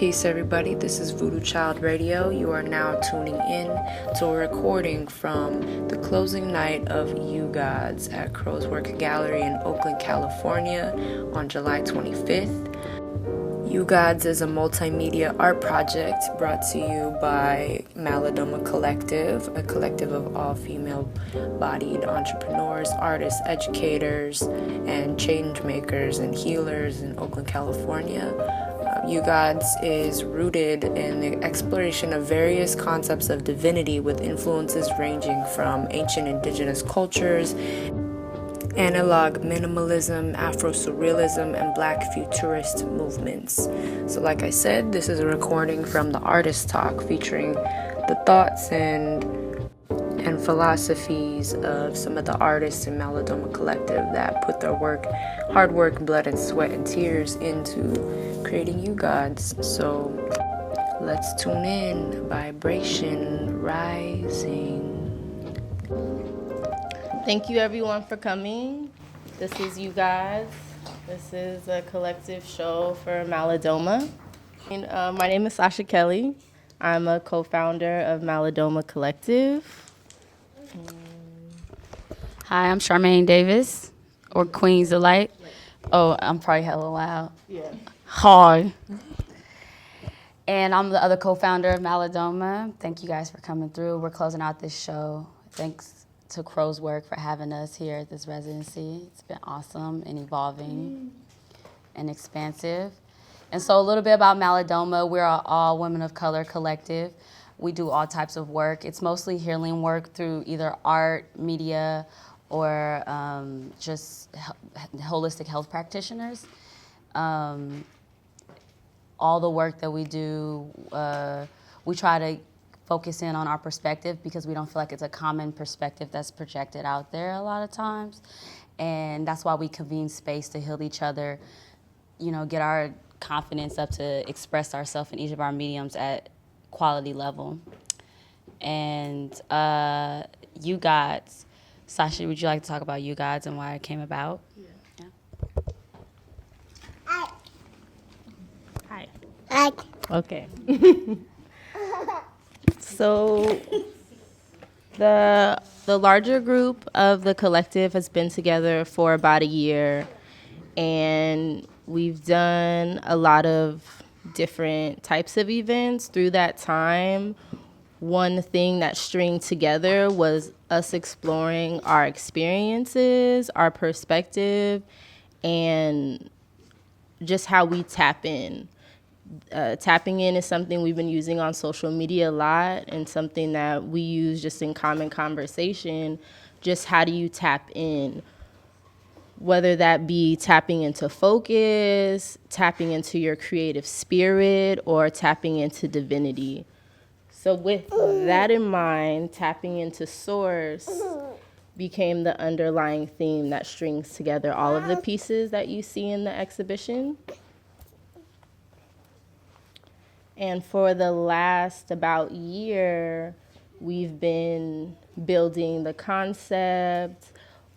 Peace, everybody. This is Voodoo Child Radio. You are now tuning in to a recording from the closing night of UGODS at Crow's Work Gallery in Oakland, California on July 25th. UGODS is a multimedia art project brought to you by Malidoma Collective, a collective of all female-bodied entrepreneurs, artists, educators, and change makers and healers in Oakland, California. UGODS is rooted in the exploration of various concepts of divinity with influences ranging from ancient indigenous cultures, analog minimalism, Afro-surrealism, and Black futurist movements. So like I said, this is a recording from the Artist Talk featuring the thoughts and philosophies of some of the artists in Malidoma Collective that put their hard work, blood and sweat and tears into creating UGODS. So let's tune in. Vibration rising. Thank you everyone for coming. This is UGODS. This is a collective show for Malidoma. My name is Sasha Kelly. I'm a co-founder of Malidoma Collective. Hi, I'm Charmaine Davis, or Queen's Delight. Oh, I'm probably hella loud. Yeah. Hi. And I'm the other co-founder of Malidoma. Thank you guys for coming through. We're closing out this show. Thanks to Crow's Work for having us here at this residency. It's been awesome and evolving and expansive. And so a little bit about Malidoma. We're an all women of color collective. We do all types of work. It's mostly healing work through either art, media, or just holistic health practitioners. All the work that we do, we try to focus in on our perspective because we don't feel like it's a common perspective that's projected out there a lot of times. And that's why we convene space to heal each other, get our confidence up to express ourselves in each of our mediums at quality level. And UGODS. Sasha, would you like to talk about UGODS and why it came about? Yeah. Hi. Hi. Okay. So the larger group of the collective has been together for about a year, and we've done a lot of different types of events through that time. One thing that stringed together was us exploring our experiences, our perspective, and just how we tap in. Tapping in is something we've been using on social media a lot, and something that we use just in common conversation. Just how do you tap in? Whether that be tapping into focus, tapping into your creative spirit, or tapping into divinity. So with that in mind, tapping into source became the underlying theme that strings together all of the pieces that you see in the exhibition. And for the last about year, we've been building the concept,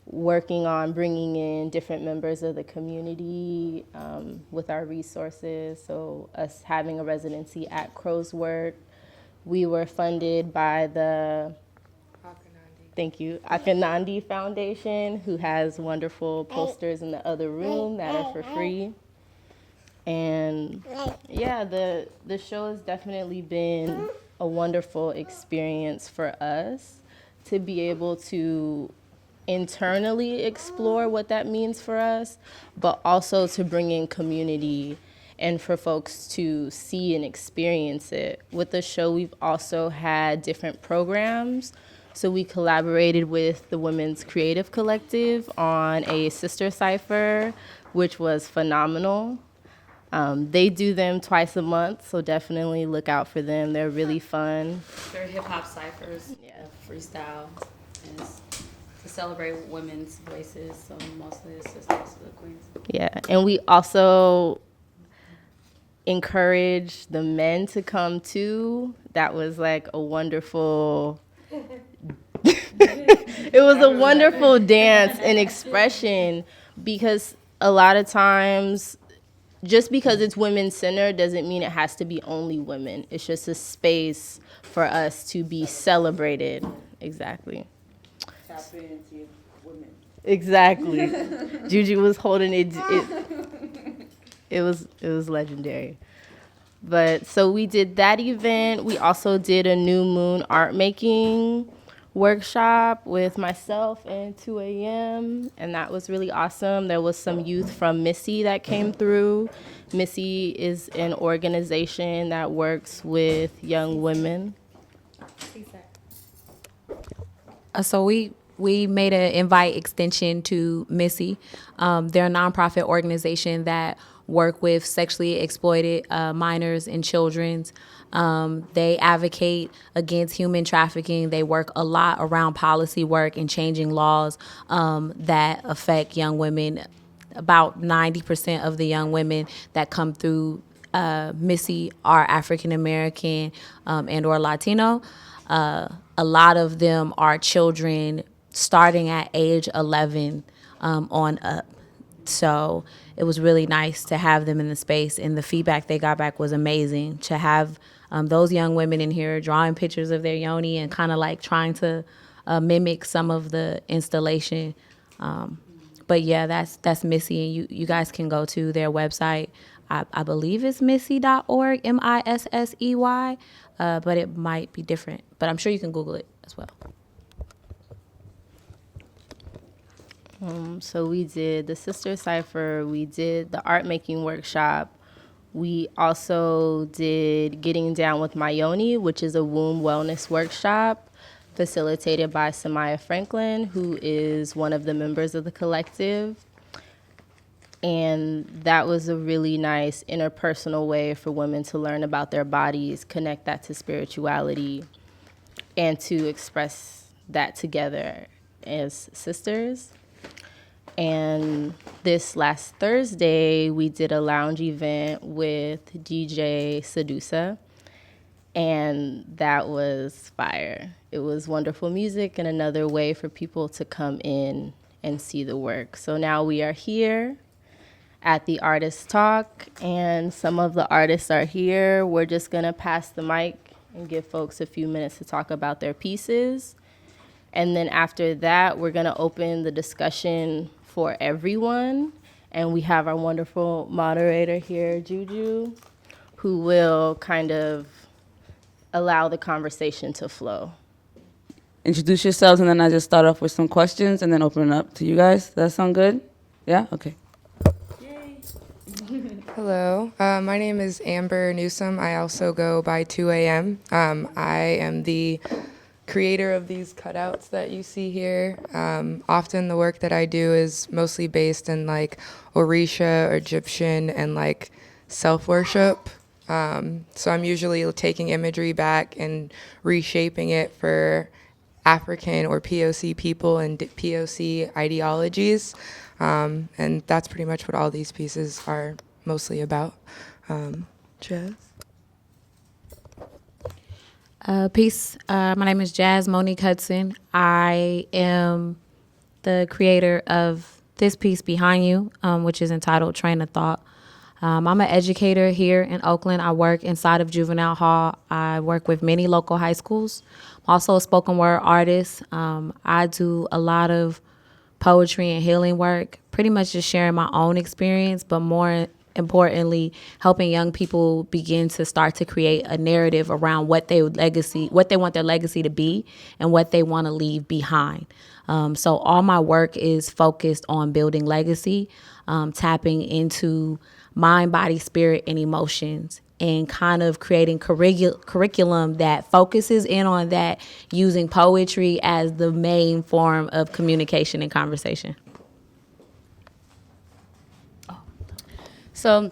working on bringing in different members of the community with our resources. So us having a residency at Crow's Work. We were funded by the Akinandi Foundation, who has wonderful posters in the other room that are for free. And yeah, the show has definitely been a wonderful experience for us to be able to internally explore what that means for us, but also to bring in community and for folks to see and experience it. With the show, we've also had different programs. So we collaborated with the Women's Creative Collective on a sister cipher, which was phenomenal. They do them twice a month, so definitely look out for them. They're really fun. They're hip-hop ciphers, freestyle, and it's to celebrate women's voices, so mostly the sisters of the queens. Yeah, and we also encourage the men to come too. That was like a wonderful it was a wonderful dance and expression, because a lot of times just because it's women-centered doesn't mean it has to be only women. It's just a space for us to be celebrated. Exactly. Tap into women. Exactly. Juju was holding it. It was legendary. But so we did that event. We also did a new moon art making workshop with myself and 2AM, and that was really awesome. There was some youth from Missy that came through. Missy is an organization that works with young women. So we made an invite extension to Missy. They're a nonprofit organization that work with sexually exploited minors and children. They advocate against human trafficking. They work a lot around policy work and changing laws that affect young women. About 90% of the young women that come through Missy are African American and or Latino. A lot of them are children starting at age 11 on up. So it was really nice to have them in the space, and the feedback they got back was amazing. To have those young women in here drawing pictures of their yoni and kind of like trying to mimic some of the installation. But yeah, that's Missy, and you guys can go to their website. I believe it's missy.org, MISSEY, but it might be different. But I'm sure you can Google it as well. So we did the Sister Cipher, we did the art making workshop. We also did Getting Down with My Yoni, which is a womb wellness workshop facilitated by Samaya Franklin, who is one of the members of the collective. And that was a really nice interpersonal way for women to learn about their bodies, connect that to spirituality, and to express that together as sisters. And this last Thursday, we did a lounge event with DJ Sedusa, and that was fire. It was wonderful music and another way for people to come in and see the work. So now we are here at the Artist Talk, and some of the artists are here. We're just gonna pass the mic and give folks a few minutes to talk about their pieces. And then after that, we're gonna open the discussion for everyone. And we have our wonderful moderator here, Juju, who will kind of allow the conversation to flow. Introduce yourselves, and then I just start off with some questions, and then open it up to you guys. Does that sound good? Yeah? Okay. Hello, my name is Amber Newsom. I also go by 2AM. I am the creator of these cutouts that you see here. Often the work that I do is mostly based in like Orisha or Egyptian and like self-worship. So I'm usually taking imagery back and reshaping it for African or POC people and POC ideologies. And that's pretty much what all these pieces are mostly about. Jazz? Peace. My name is Jazz Monique Hudson. I am the creator of this piece behind you, which is entitled Train of Thought. I'm an educator here in Oakland. I work inside of Juvenile Hall. I work with many local high schools. I'm also a spoken word artist. I do a lot of poetry and healing work, pretty much just sharing my own experience, but more importantly, helping young people begin to start to create a narrative around what they want their legacy to be and what they want to leave behind. So all my work is focused on building legacy, tapping into mind, body, spirit, and emotions, and kind of creating curriculum that focuses in on that, using poetry as the main form of communication and conversation. So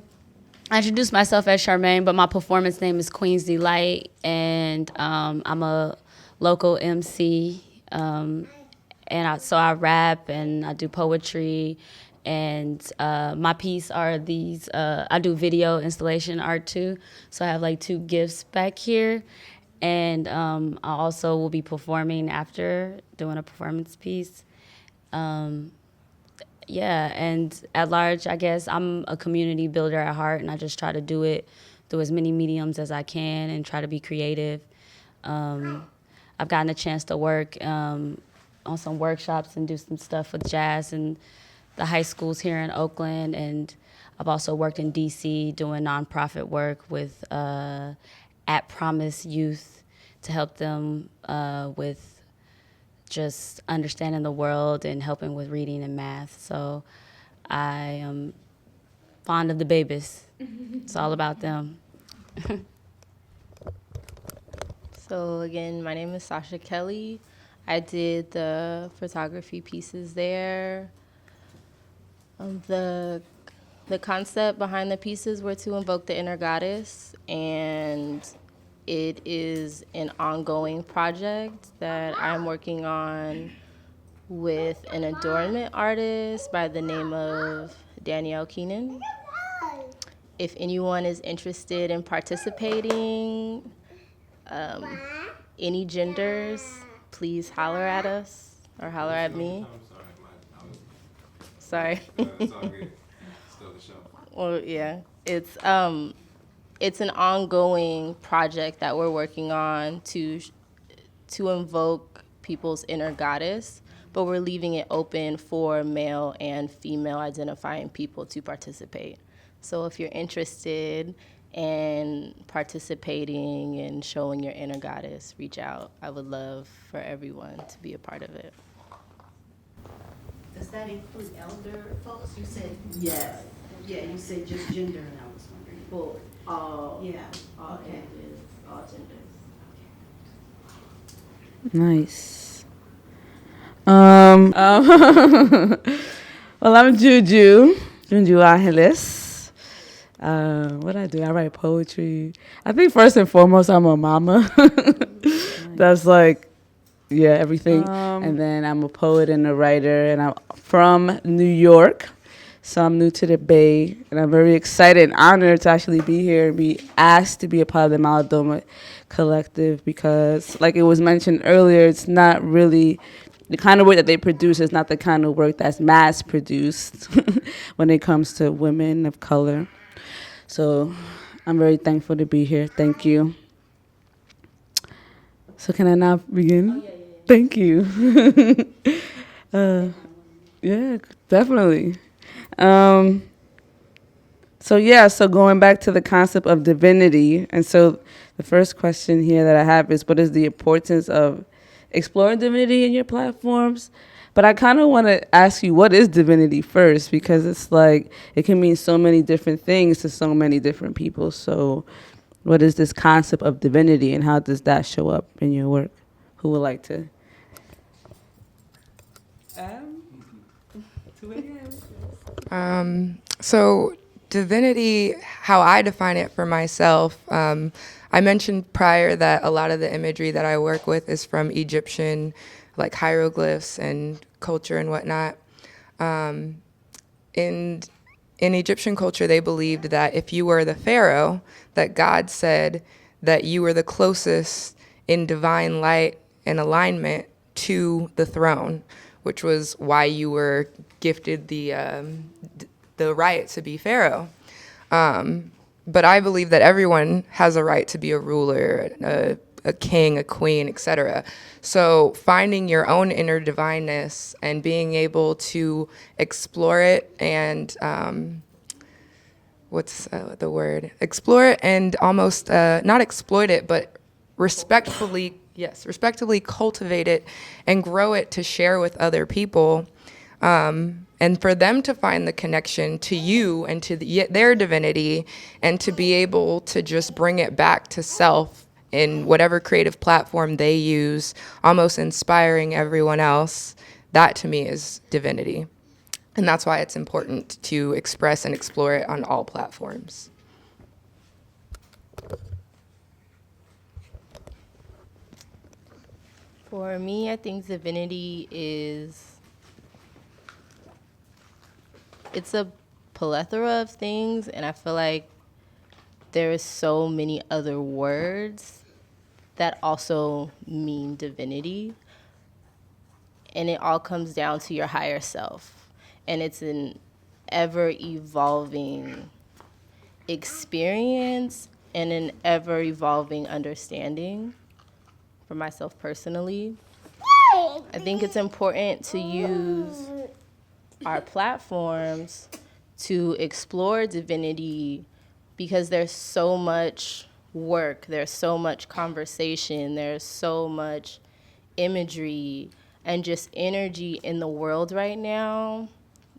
I introduced myself as Charmaine, but my performance name is Queen's Delight, and I'm a local MC, so I rap and I do poetry, and my piece are these, I do video installation art too, so I have like 2 gifts back here, and I also will be performing after, doing a performance piece. Yeah, and at large, I guess I'm a community builder at heart, and I just try to do it through as many mediums as I can and try to be creative. I've gotten a chance to work on some workshops and do some stuff with jazz and the high schools here in Oakland, and I've also worked in DC doing nonprofit work with At Promise Youth to help them with just understanding the world and helping with reading and math. So I am fond of the babies. It's all about them. So again, my name is Sasha Kelly. I did the photography pieces there. The concept behind the pieces were to invoke the inner goddess, and it is an ongoing project that I'm working on with an adornment artist by the name of Danielle Keenan. If anyone is interested in participating, any genders, please holler at us or holler at me. Sorry. It's all good. Still the show. Well, yeah, it's an ongoing project that we're working on to invoke people's inner goddess, but we're leaving it open for male and female identifying people to participate. So if you're interested in participating and showing your inner goddess, reach out. I would love for everyone to be a part of it. Does that include elder folks? You said yes. Yeah, you said just gender, and I was wondering. Well, all Okay. ages, all genders. Nice. Well, I'm Juju Angeles. What I do? I write poetry. I think first and foremost, I'm a mama. That's like, yeah, everything. And then I'm a poet and a writer, and I'm from New York. So I'm new to the Bay, and I'm very excited and honored to actually be here and be asked to be a part of the Malidoma Collective because, like it was mentioned earlier, it's not really the kind of work that they produce is not the kind of work that's mass produced when it comes to women of color. So I'm very thankful to be here. Thank you. So can I now begin? Yeah. Thank you. Yeah, definitely. So going back to the concept of divinity, and so the first question here that I have is, what is the importance of exploring divinity in your platforms? But I kind of want to ask you, what is divinity first? Because it's like, it can mean so many different things to so many different people. So what is this concept of divinity, and how does that show up in your work? Who would like to? 2 a.m. So divinity, how I define it for myself, I mentioned prior that a lot of the imagery that I work with is from Egyptian, like hieroglyphs and culture and whatnot. In Egyptian culture, they believed that if you were the pharaoh, that God said that you were the closest in divine light and alignment to the throne, which was why you were gifted the right to be pharaoh. But I believe that everyone has a right to be a ruler, a king, a queen, etc. So finding your own inner divineness and being able to explore it and explore it and almost not exploit it, but respectfully cultivate it and grow it to share with other people, and for them to find the connection to you and to their divinity, and to be able to just bring it back to self in whatever creative platform they use, almost inspiring everyone else. That to me is divinity. And that's why it's important to express and explore it on all platforms. For me, I think divinity it's a plethora of things, and I feel like there is so many other words that also mean divinity. And it all comes down to your higher self. and it's an ever evolving experience and an ever evolving understanding for myself personally. I think it's important to use our platforms to explore divinity because there's so much work, there's so much conversation, there's so much imagery and just energy in the world right now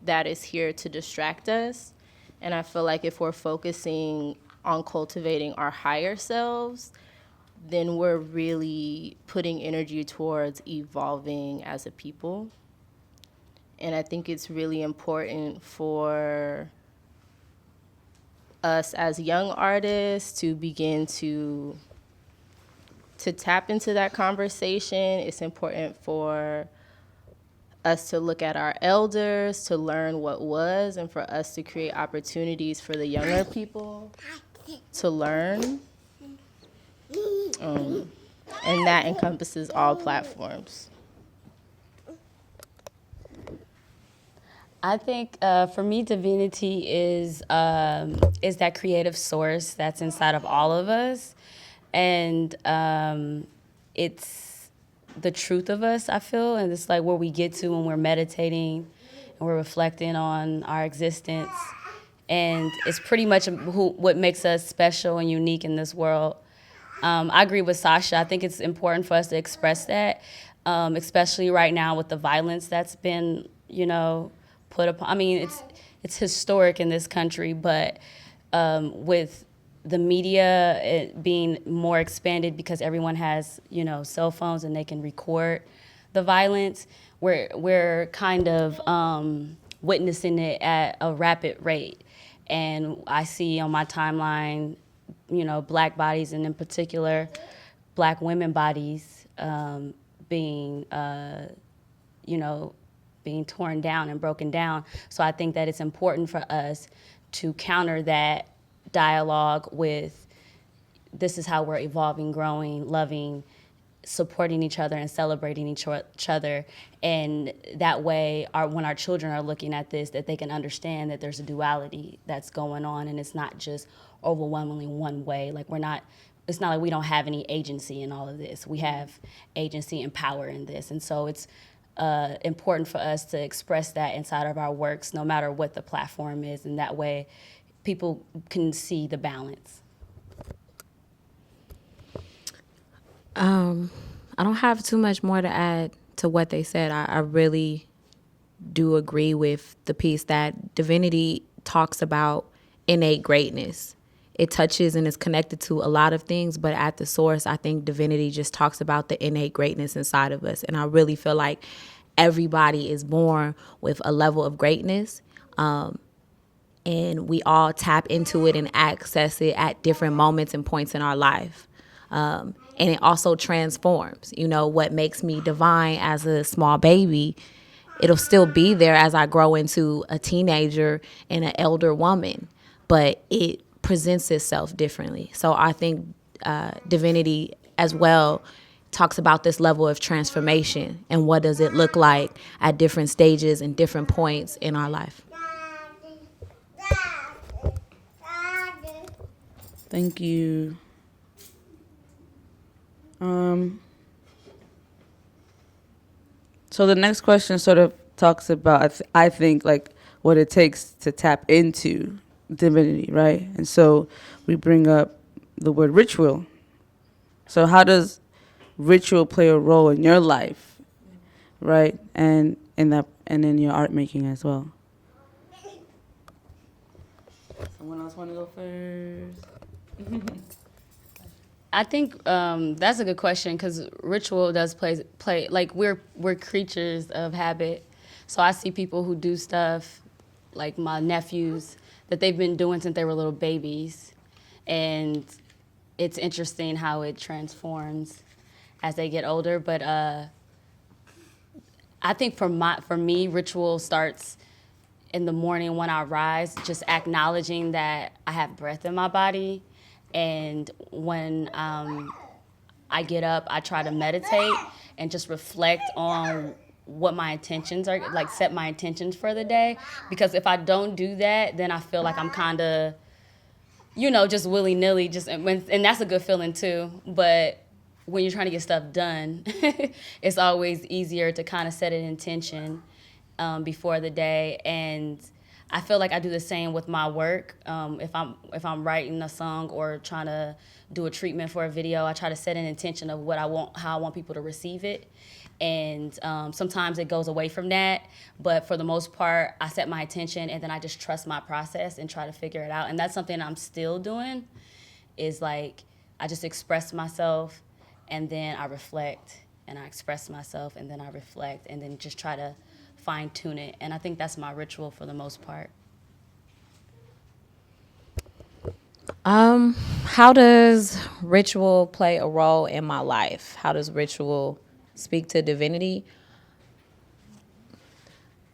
that is here to distract us. And I feel like if we're focusing on cultivating our higher selves, then we're really putting energy towards evolving as a people. And I think it's really important for us as young artists to begin to tap into that conversation. It's important for us to look at our elders, to learn what was, and for us to create opportunities for the younger people to learn. And that encompasses all platforms. I think for me, divinity is that creative source that's inside of all of us, and it's the truth of us, I feel, and it's like where we get to when we're meditating and we're reflecting on our existence, and it's pretty much what makes us special and unique in this world. I agree with Sasha. I think it's important for us to express that, especially right now with the violence that's been, put upon. I mean, it's historic in this country, but with the media being more expanded because everyone has, cell phones and they can record the violence, we're kind of witnessing it at a rapid rate. And I see on my timeline, Black bodies, and in particular, Black women bodies being torn down and broken down. So I think that it's important for us to counter that dialogue with, this is how we're evolving, growing, loving, supporting each other and celebrating each other. And that way, when our children are looking at this, that they can understand that there's a duality that's going on, and it's not just overwhelmingly one way. Like it's not like we don't have any agency in all of this. We have agency and power in this. And so it's important for us to express that inside of our works, no matter what the platform is, and that way people can see the balance. I don't have too much more to add to what they said. I really do agree with the piece that divinity talks about innate greatness. It touches and is connected to a lot of things, but at the source, I think divinity just talks about the innate greatness inside of us. And I really feel like everybody is born with a level of greatness. And we all tap into it and access it at different moments and points in our life. And it also transforms. What makes me divine as a small baby, it'll still be there as I grow into a teenager and an elder woman, but it presents itself differently. So I think divinity as well talks about this level of transformation and what does it look like at different stages and different points in our life. Thank you. So the next question sort of talks about, I think, like what it takes to tap into divinity, right? And so we bring up the word ritual. So how does ritual play a role in your life, right? And in your art making as well? Someone else want to go first? I think that's a good question, because ritual does play like we're creatures of habit. So I see people who do stuff, like my nephews, that they've been doing since they were little babies, and it's interesting how it transforms as they get older. But I think for me, ritual starts in the morning when I rise, just acknowledging that I have breath in my body. And when I get up, I try to meditate and just reflect on what my intentions are, like set my intentions for the day. Because if I don't do that, then I feel like I'm kind of, just willy-nilly, and that's a good feeling too. But when you're trying to get stuff done, it's always easier to kind of set an intention before the day. And I feel like I do the same with my work. If I'm writing a song or trying to do a treatment for a video, I try to set an intention of how I want people to receive it. And sometimes it goes away from that, but for the most part, I set my intention and then I just trust my process and try to figure it out. And that's something I'm still doing, is like I just express myself and then I reflect, and I express myself and then I reflect, and then just try to fine tune it. And I think that's my ritual for the most part. How does ritual play a role in my life? How does ritual speak to divinity?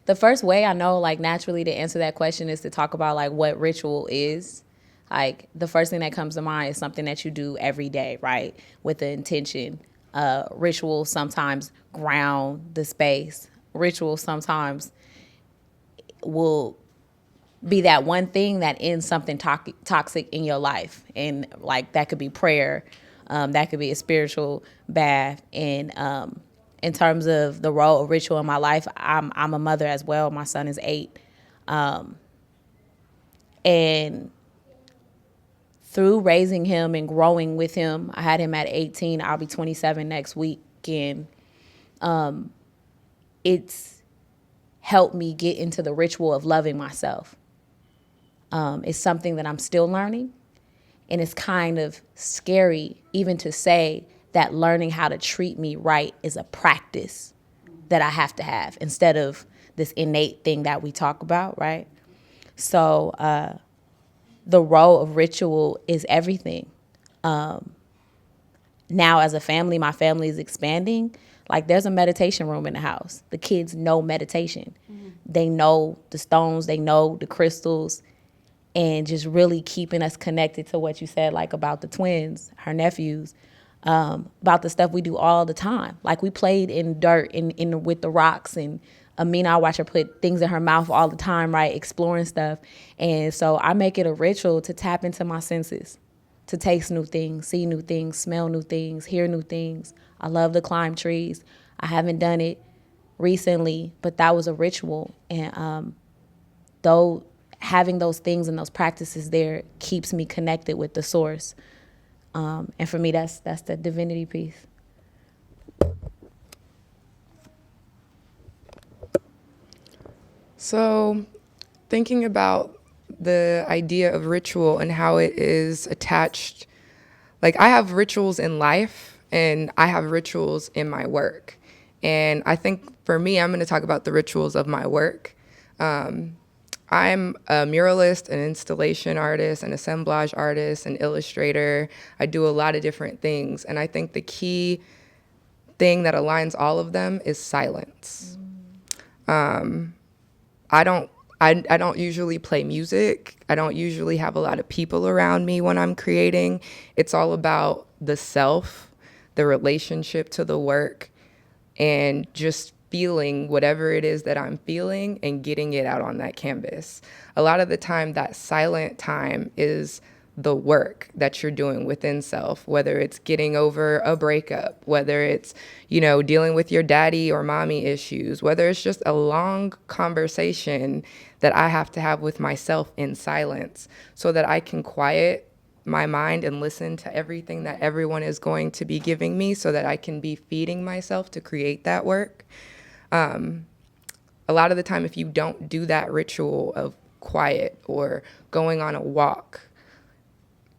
The first way I know, like, naturally to answer that question is to talk about, like, what ritual is. Like, the first thing that comes to mind is something that you do every day, right, with the intention. Rituals sometimes ground the space. Rituals sometimes will be that one thing that ends something toxic in your life. And, like, that could be prayer. That could be a spiritual bath. And in terms of the role of ritual in my life, I'm a mother as well. My son is 8. And through raising him and growing with him, I had him at 18. I'll be 27 next week. And it's helped me get into the ritual of loving myself. It's something that I'm still learning. And it's kind of scary even to say that learning how to treat me right is a practice that I have to have instead of this innate thing that we talk about, right? So the role of ritual is everything. Now as a family, my family is expanding. Like, there's a meditation room in the house. The kids know meditation. Mm-hmm. They know the stones, they know the crystals, and just really keeping us connected to what you said, like about the twins, her nephews, about the stuff we do all the time. Like, we played in dirt with the rocks, and Amina, I watch her put things in her mouth all the time, right, exploring stuff. And so I make it a ritual to tap into my senses, to taste new things, see new things, smell new things, hear new things. I love to climb trees. I haven't done it recently, but that was a ritual. And though having those things and those practices there keeps me connected with the source. And for me, that's the divinity piece. So, thinking about the idea of ritual and how it is attached, like, I have rituals in life and I have rituals in my work. And I think for me, I'm going to talk about the rituals of my work. I'm a muralist, an installation artist, an assemblage artist, an illustrator. I do a lot of different things. And I think the key thing that aligns all of them is silence. I don't usually play music. I don't usually have a lot of people around me when I'm creating. It's all about the self, the relationship to the work, and just feeling whatever it is that I'm feeling and getting it out on that canvas. A lot of the time, that silent time is the work that you're doing within self, whether it's getting over a breakup, whether it's, dealing with your daddy or mommy issues, whether it's just a long conversation that I have to have with myself in silence so that I can quiet my mind and listen to everything that everyone is going to be giving me so that I can be feeding myself to create that work. A lot of the time, if you don't do that ritual of quiet or going on a walk,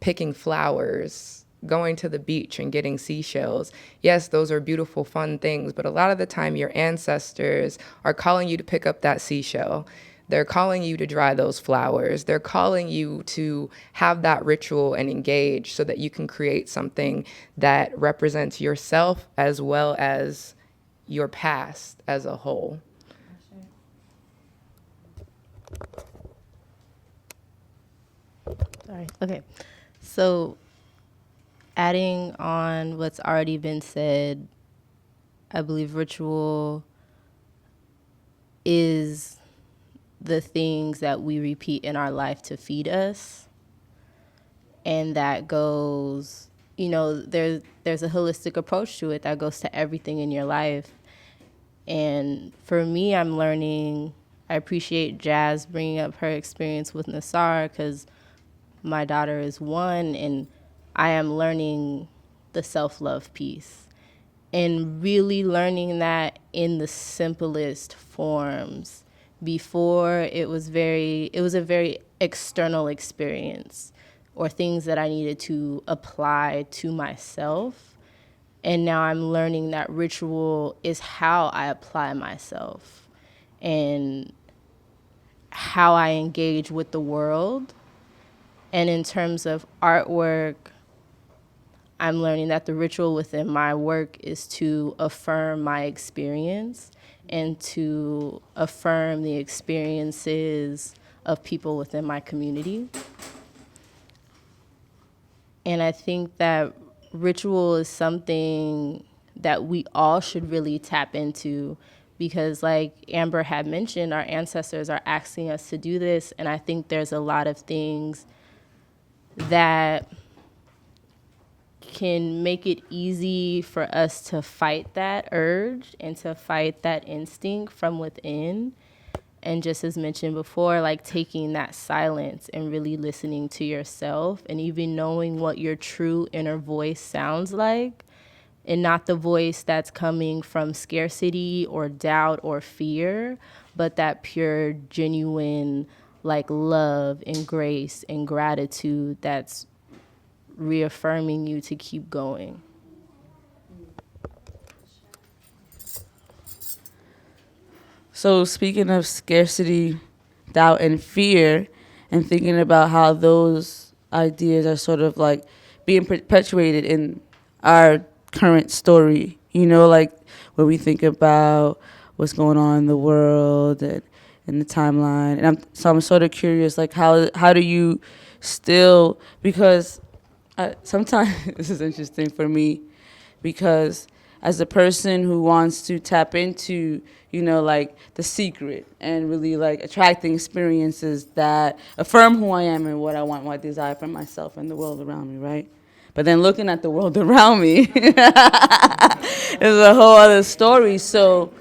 picking flowers, going to the beach and getting seashells, yes, those are beautiful, fun things, but a lot of the time your ancestors are calling you to pick up that seashell. They're calling you to dry those flowers. They're calling you to have that ritual and engage so that you can create something that represents yourself as well as your past as a whole. Sorry. Okay. So adding on what's already been said, I believe ritual is the things that we repeat in our life to feed us. And that goes, there's a holistic approach to it that goes to everything in your life. And for me, I'm learning, I appreciate Jazz bringing up her experience with Nassar, because my daughter is 1, and I am learning the self-love piece. And really learning that in the simplest forms. Before, it was a very external experience, or things that I needed to apply to myself. And now I'm learning that ritual is how I apply myself and how I engage with the world. And in terms of artwork, I'm learning that the ritual within my work is to affirm my experience and to affirm the experiences of people within my community. And I think that ritual is something that we all should really tap into, because like Amber had mentioned, our ancestors are asking us to do this. And I think there's a lot of things that can make it easy for us to fight that urge and to fight that instinct from within. And just as mentioned before, like taking that silence and really listening to yourself and even knowing what your true inner voice sounds like, and not the voice that's coming from scarcity or doubt or fear, but that pure, genuine, like love and grace and gratitude that's reaffirming you to keep going. So speaking of scarcity, doubt, and fear, and thinking about how those ideas are sort of like being perpetuated in our current story, like where we think about what's going on in the world and in the timeline. And I'm sort of curious, like how do you still, because sometimes this is interesting for me, because as a person who wants to tap into, like the secret and really like attracting experiences that affirm who I am and what I want, what I desire for myself and the world around me, right? But then looking at the world around me is a whole other story. So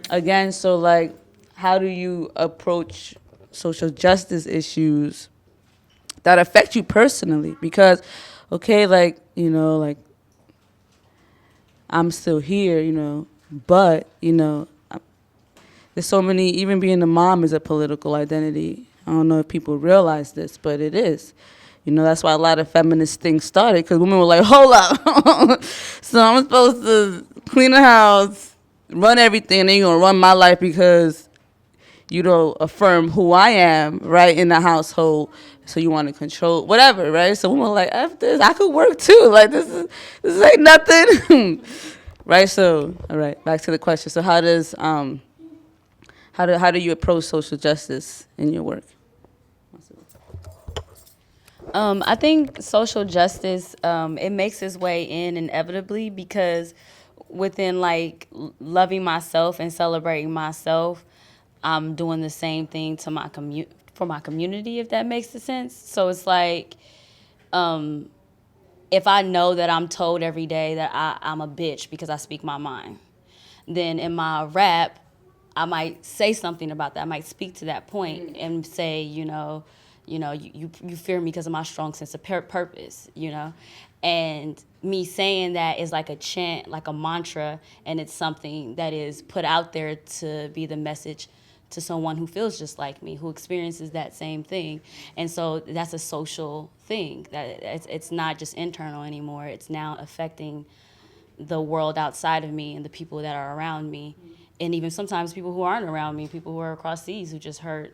again, like, how do you approach social justice issues that affect you personally? Because, okay, like, like, I'm still here, but, there's so many, even being a mom is a political identity. I don't know if people realize this, but it is. That's why a lot of feminist things started, because women were like, hold up. So I'm supposed to clean the house, run everything, and then you're going to run my life because you don't affirm who I am, right, in the household. So you want to control, whatever, right? So women were like, F this, I could work too. Like, this ain't nothing. Right, so, all right, back to the question. So how does, how do you approach social justice in your work? I think social justice, it makes its way in inevitably, because within like loving myself and celebrating myself, I'm doing the same thing to my for my community, if that makes sense. So it's like, if I know that I'm told every day that I'm a bitch because I speak my mind, then in my rap, I might say something about that. I might speak to that point and say, you fear me because of my strong sense of purpose, And me saying that is like a chant, like a mantra, and it's something that is put out there to be the message to someone who feels just like me, who experiences that same thing. And so that's a social thing, that it's not just internal anymore. It's now affecting the world outside of me and the people that are around me. And even sometimes people who aren't around me, people who are across seas who just heard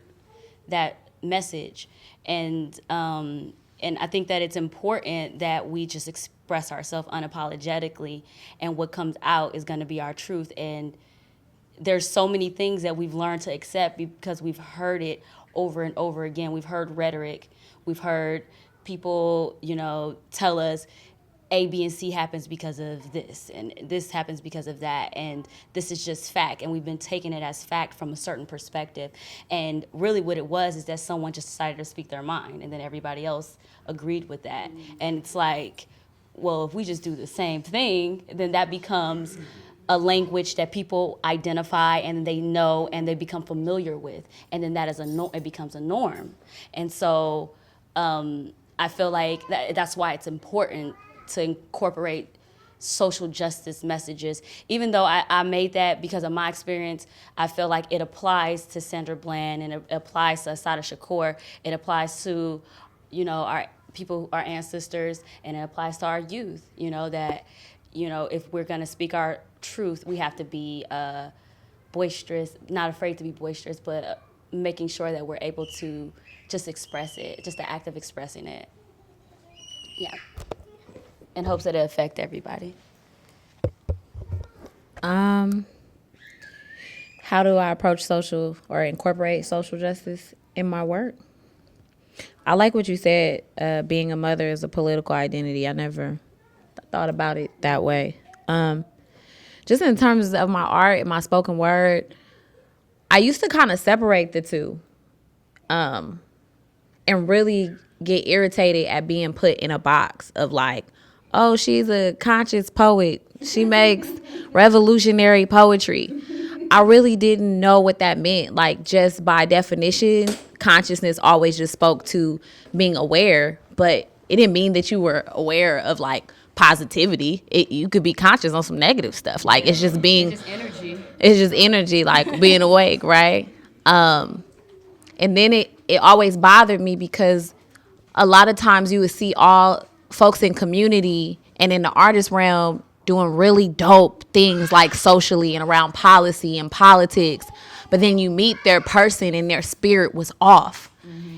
that message. And I think that it's important that we just express ourselves unapologetically, and what comes out is going to be our truth. And there's so many things that we've learned to accept because we've heard it over and over again. We've heard rhetoric. We've heard people, tell us, A, B, and C happens because of this, and this happens because of that, and this is just fact, and we've been taking it as fact from a certain perspective. And really what it was is that someone just decided to speak their mind, and then everybody else agreed with that. And it's like, well, if we just do the same thing, then that becomes a language that people identify and they know and they become familiar with, and then that is it becomes a norm. And so I feel like that's why it's important to incorporate social justice messages. Even though I made that because of my experience, I feel like it applies to Sandra Bland, and it applies to Assata Shakur. It applies to, our people, our ancestors, and it applies to our youth. That, if we're gonna speak our truth, we have to be boisterous, not afraid to be boisterous, but making sure that we're able to just express it, just the act of expressing it. Yeah. In hopes that it affect everybody. How do I approach social or incorporate social justice in my work? I like what you said, being a mother is a political identity. I never thought about it that way. Just in terms of my art and my spoken word, I used to kind of separate the two, and really get irritated at being put in a box of like, oh, she's a conscious poet. She makes revolutionary poetry. I really didn't know what that meant. Like, just by definition, consciousness always just spoke to being aware, but it didn't mean that you were aware of like positivity. You could be conscious on some negative stuff. Like, it's just being, it's just energy, like being awake, right? And then it always bothered me because a lot of times you would see all folks in community and in the artist realm doing really dope things like socially and around policy and politics, but then you meet their person and their spirit was off.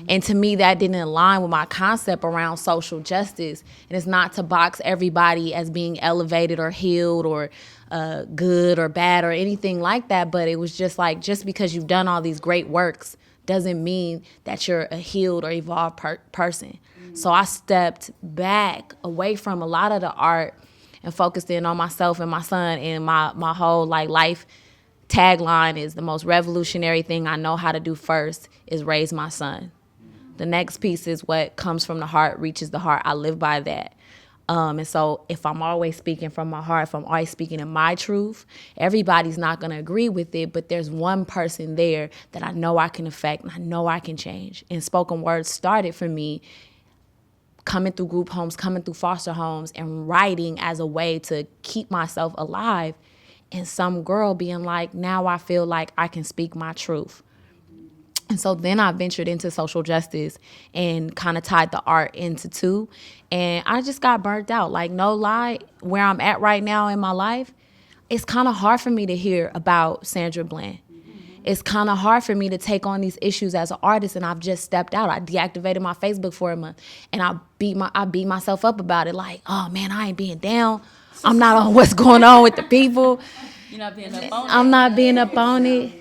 And to me, that didn't align with my concept around social justice. And it's not to box everybody as being elevated or healed or good or bad or anything like that, but it was just like, just because you've done all these great works doesn't mean that you're a healed or evolved person. So I stepped back away from a lot of the art and focused in on myself and my son, and my whole life tagline is the most revolutionary thing I know how to do first is raise my son. The next piece is what comes from the heart reaches the heart. I live by that. And so if I'm always speaking from my heart, if I'm always speaking in my truth, everybody's not going to agree with it, but there's one person there that I know I can affect and I know I can change. And spoken word started for me coming through group homes, coming through foster homes, and writing as a way to keep myself alive. And some girl being like, now I feel like I can speak my truth. And so then I ventured into social justice and kind of tied the art into two. And I just got burnt out. Like, no lie, where I'm at right now in my life, it's kind of hard for me to hear about Sandra Bland. It's kind of hard for me to take on these issues as an artist, and I've just stepped out. I deactivated my Facebook for a month, and I beat myself up about it. Like, oh man, I ain't being down. I'm not on what's going on with the people. You're not being up on it. I'm not being up on it.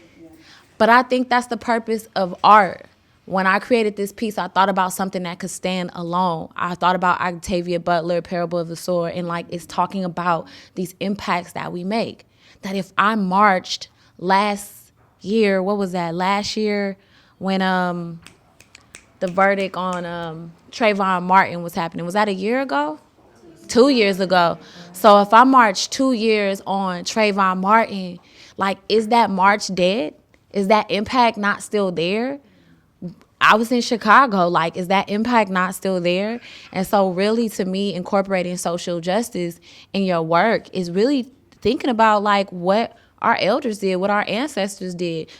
But I think that's the purpose of art. When I created this piece, I thought about something that could stand alone. I thought about Octavia Butler, Parable of the Sword, and it's talking about these impacts that we make. That if I marched last year when the verdict on Trayvon Martin was happening, was that a year ago? 2 years ago. So if I marched 2 years on Trayvon Martin, is that march dead? Is that impact not still there? I was in Chicago. Is that impact not still there? And so really, to me, incorporating social justice in your work is really thinking about what our elders did, what our ancestors did.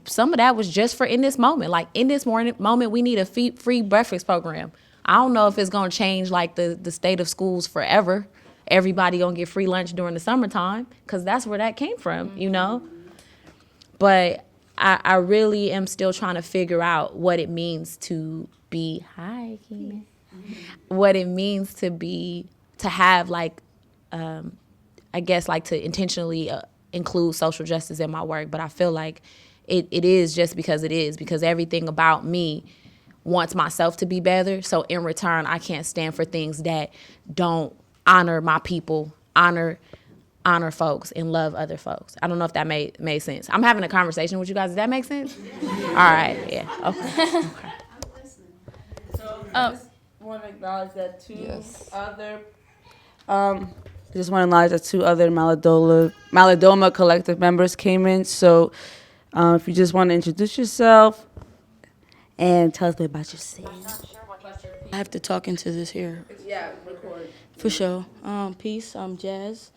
Some of that was just for in this moment. In this moment, we need a free breakfast program. I don't know if it's gonna change the state of schools forever. Everybody gonna get free lunch during the summertime, because that's where that came from, But I really am still trying to figure out what it means to be, hi, Keenan. What it means to have to intentionally include social justice in my work. But I feel like it is just because it is, because everything about me wants myself to be better. So in return, I can't stand for things that don't honor my people, honor folks, and love other folks. I don't know if that made sense. I'm having a conversation with you guys. Does that make sense? All right. Yeah. Okay. So I just want to acknowledge that two other Malidoma Collective members came in. So if you just want to introduce yourself and tell us a bit about yourself. I have to talk into this here. Yeah, record. For sure. Peace, I'm Jazz.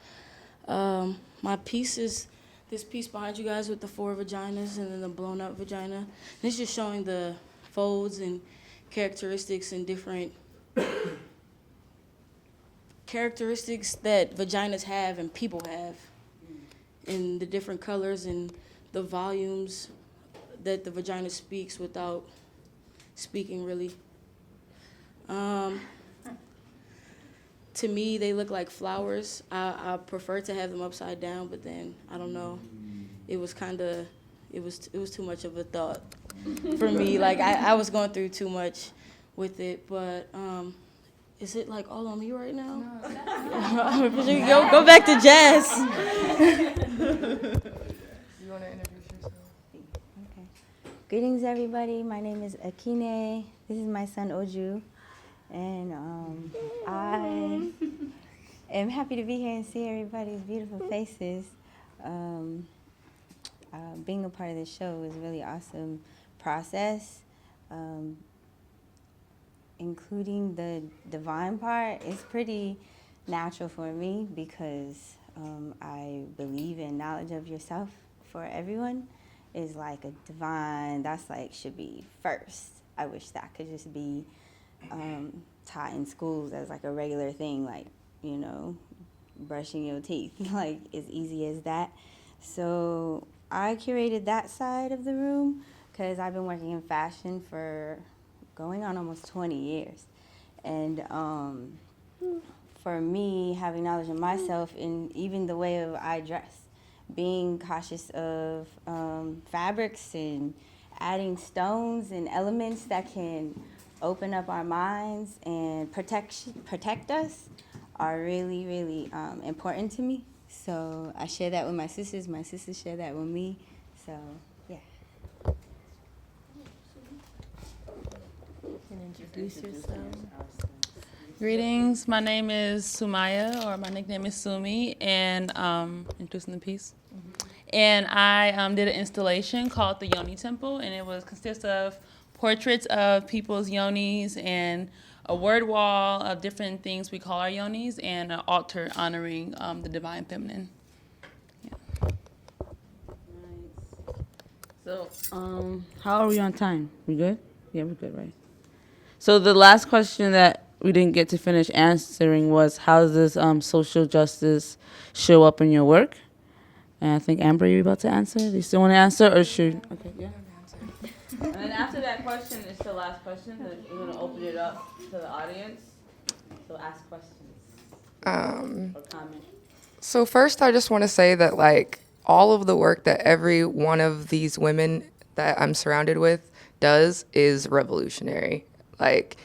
My piece is this piece behind you guys with the 4 vaginas and then the blown up vagina. And it's just showing the folds and characteristics and different characteristics that vaginas have and people have, and the different colors and the volumes that the vagina speaks without speaking really. To me, they look like flowers. I prefer to have them upside down, but then I don't know. It was too much of a thought for me. Like I was going through too much with it, but is it like all on me right now? No. Go back to Jazz. You want to introduce yourself? Okay. Greetings, everybody. My name is Akine. This is my son, Oju. And I am happy to be here and see everybody's beautiful faces. Being a part of this show is a really awesome process. Including the divine part is pretty natural for me because I believe in knowledge of yourself for everyone is like a divine, that's like should be first. I wish that could just be taught in schools as like a regular thing, like, you know, brushing your teeth, like as easy as that. So I curated that side of the room because I've been working in fashion for going on almost 20 years. And for me, having knowledge of myself in even the way of I dress, being cautious of fabrics and adding stones and elements that can open up our minds and protect us are really, really important to me. So I share that with my sisters share that with me. So, yeah. Introduce yourself. Greetings, my name is Sumaya, or my nickname is Sumi, and introducing the piece. And I did an installation called the Yoni Temple, and it consists of portraits of people's yonis and a word wall of different things we call our yonis, and an altar honoring the divine feminine. Yeah. So, how are we on time? We good? Yeah, we're good, right? So the last question that we didn't get to finish answering was, how does this social justice show up in your work? And I think, Amber, you're about to answer? Do you still want to answer, or should? Okay, yeah. And then after that question, it's the last question. We're going to open it up to the audience. So ask questions or comment. So first, I just want to say that, like, all of the work that every one of these women that I'm surrounded with does is revolutionary. Like,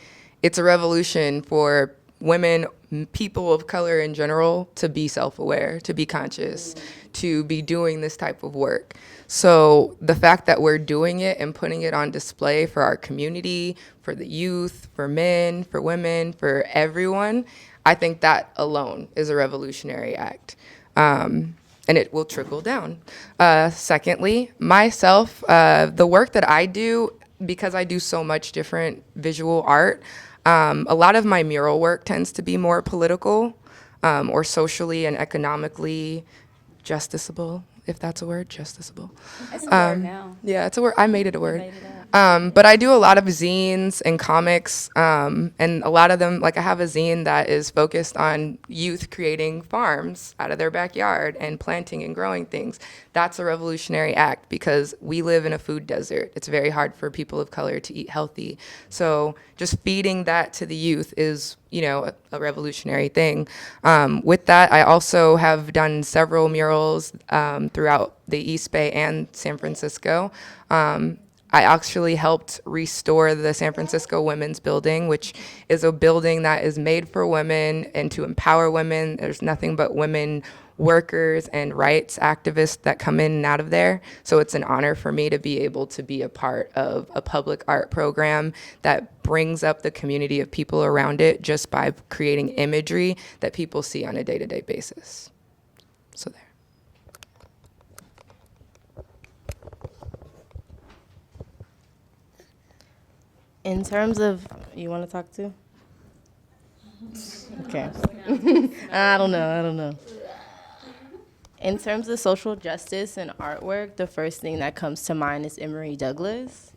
it's a revolution for women, people of color in general, to be self-aware, to be conscious, to be doing this type of work. So the fact that we're doing it and putting it on display for our community, for the youth, for men, for women, for everyone, I think that alone is a revolutionary act. And it will trickle down. Secondly, myself, the work that I do, because I do so much different visual art, a lot of my mural work tends to be more political or socially and economically justiciable, if that's a word, justiciable. It's a word now. Yeah, it's a word. I made it a word. Made it up. But I do a lot of zines and comics, and a lot of them, like I have a zine that is focused on youth creating farms out of their backyard and planting and growing things. That's a revolutionary act because we live in a food desert. It's very hard for people of color to eat healthy. So just feeding that to the youth is, you know, a revolutionary thing. With that, I also have done several murals throughout the East Bay and San Francisco. I actually helped restore the San Francisco Women's Building, which is a building that is made for women and to empower women. There's nothing but women workers and rights activists that come in and out of there. So it's an honor for me to be able to be a part of a public art program that brings up the community of people around it just by creating imagery that people see on a day-to-day basis. So there. In terms of, you want to talk to? Okay. I don't know. In terms of social justice and artwork, the first thing that comes to mind is Emory Douglas.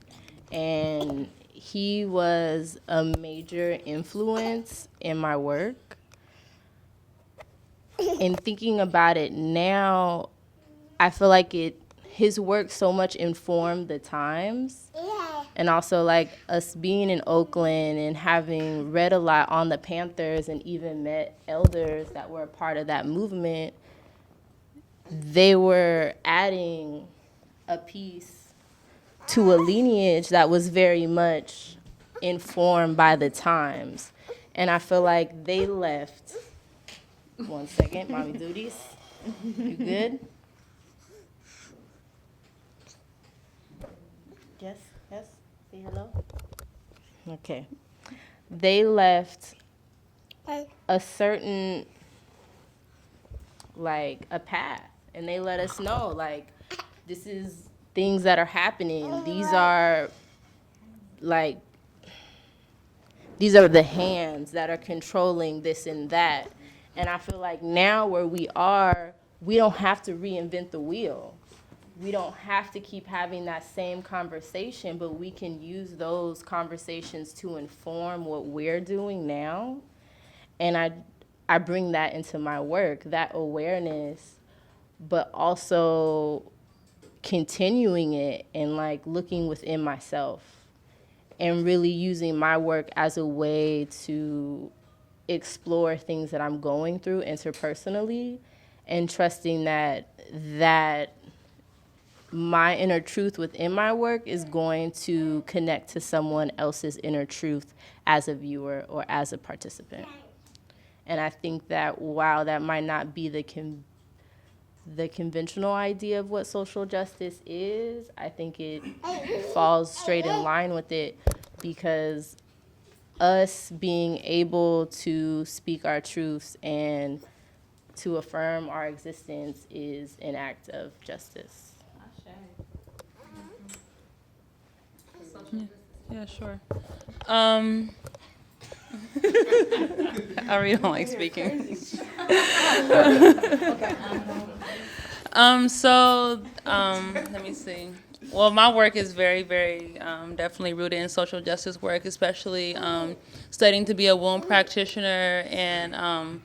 And he was a major influence in my work. In thinking about it now, I feel like his work so much informed the times. And also, like, us being in Oakland and having read a lot on the Panthers and even met elders that were a part of that movement, they were adding a piece to a lineage that was very much informed by the times. And I feel like they left. One second, mommy duties. You good? Yes. Say hello. Okay. They left a certain, like, a path, and they let us know, like, this is things that are happening. These are the hands that are controlling this and that. And I feel like now where we are, we don't have to reinvent the wheel. We don't have to keep having that same conversation, but we can use those conversations to inform what we're doing now. And I bring that into my work, that awareness, but also continuing it and, like, looking within myself and really using my work as a way to explore things that I'm going through interpersonally, and trusting that my inner truth within my work is going to connect to someone else's inner truth as a viewer or as a participant. And I think that while that might not be the conventional idea of what social justice is, I think it falls straight in line with it, because us being able to speak our truths and to affirm our existence is an act of justice. Yeah, sure. I really don't like speaking. Let me see. Well, my work is very, very definitely rooted in social justice work, especially studying to be a womb practitioner, and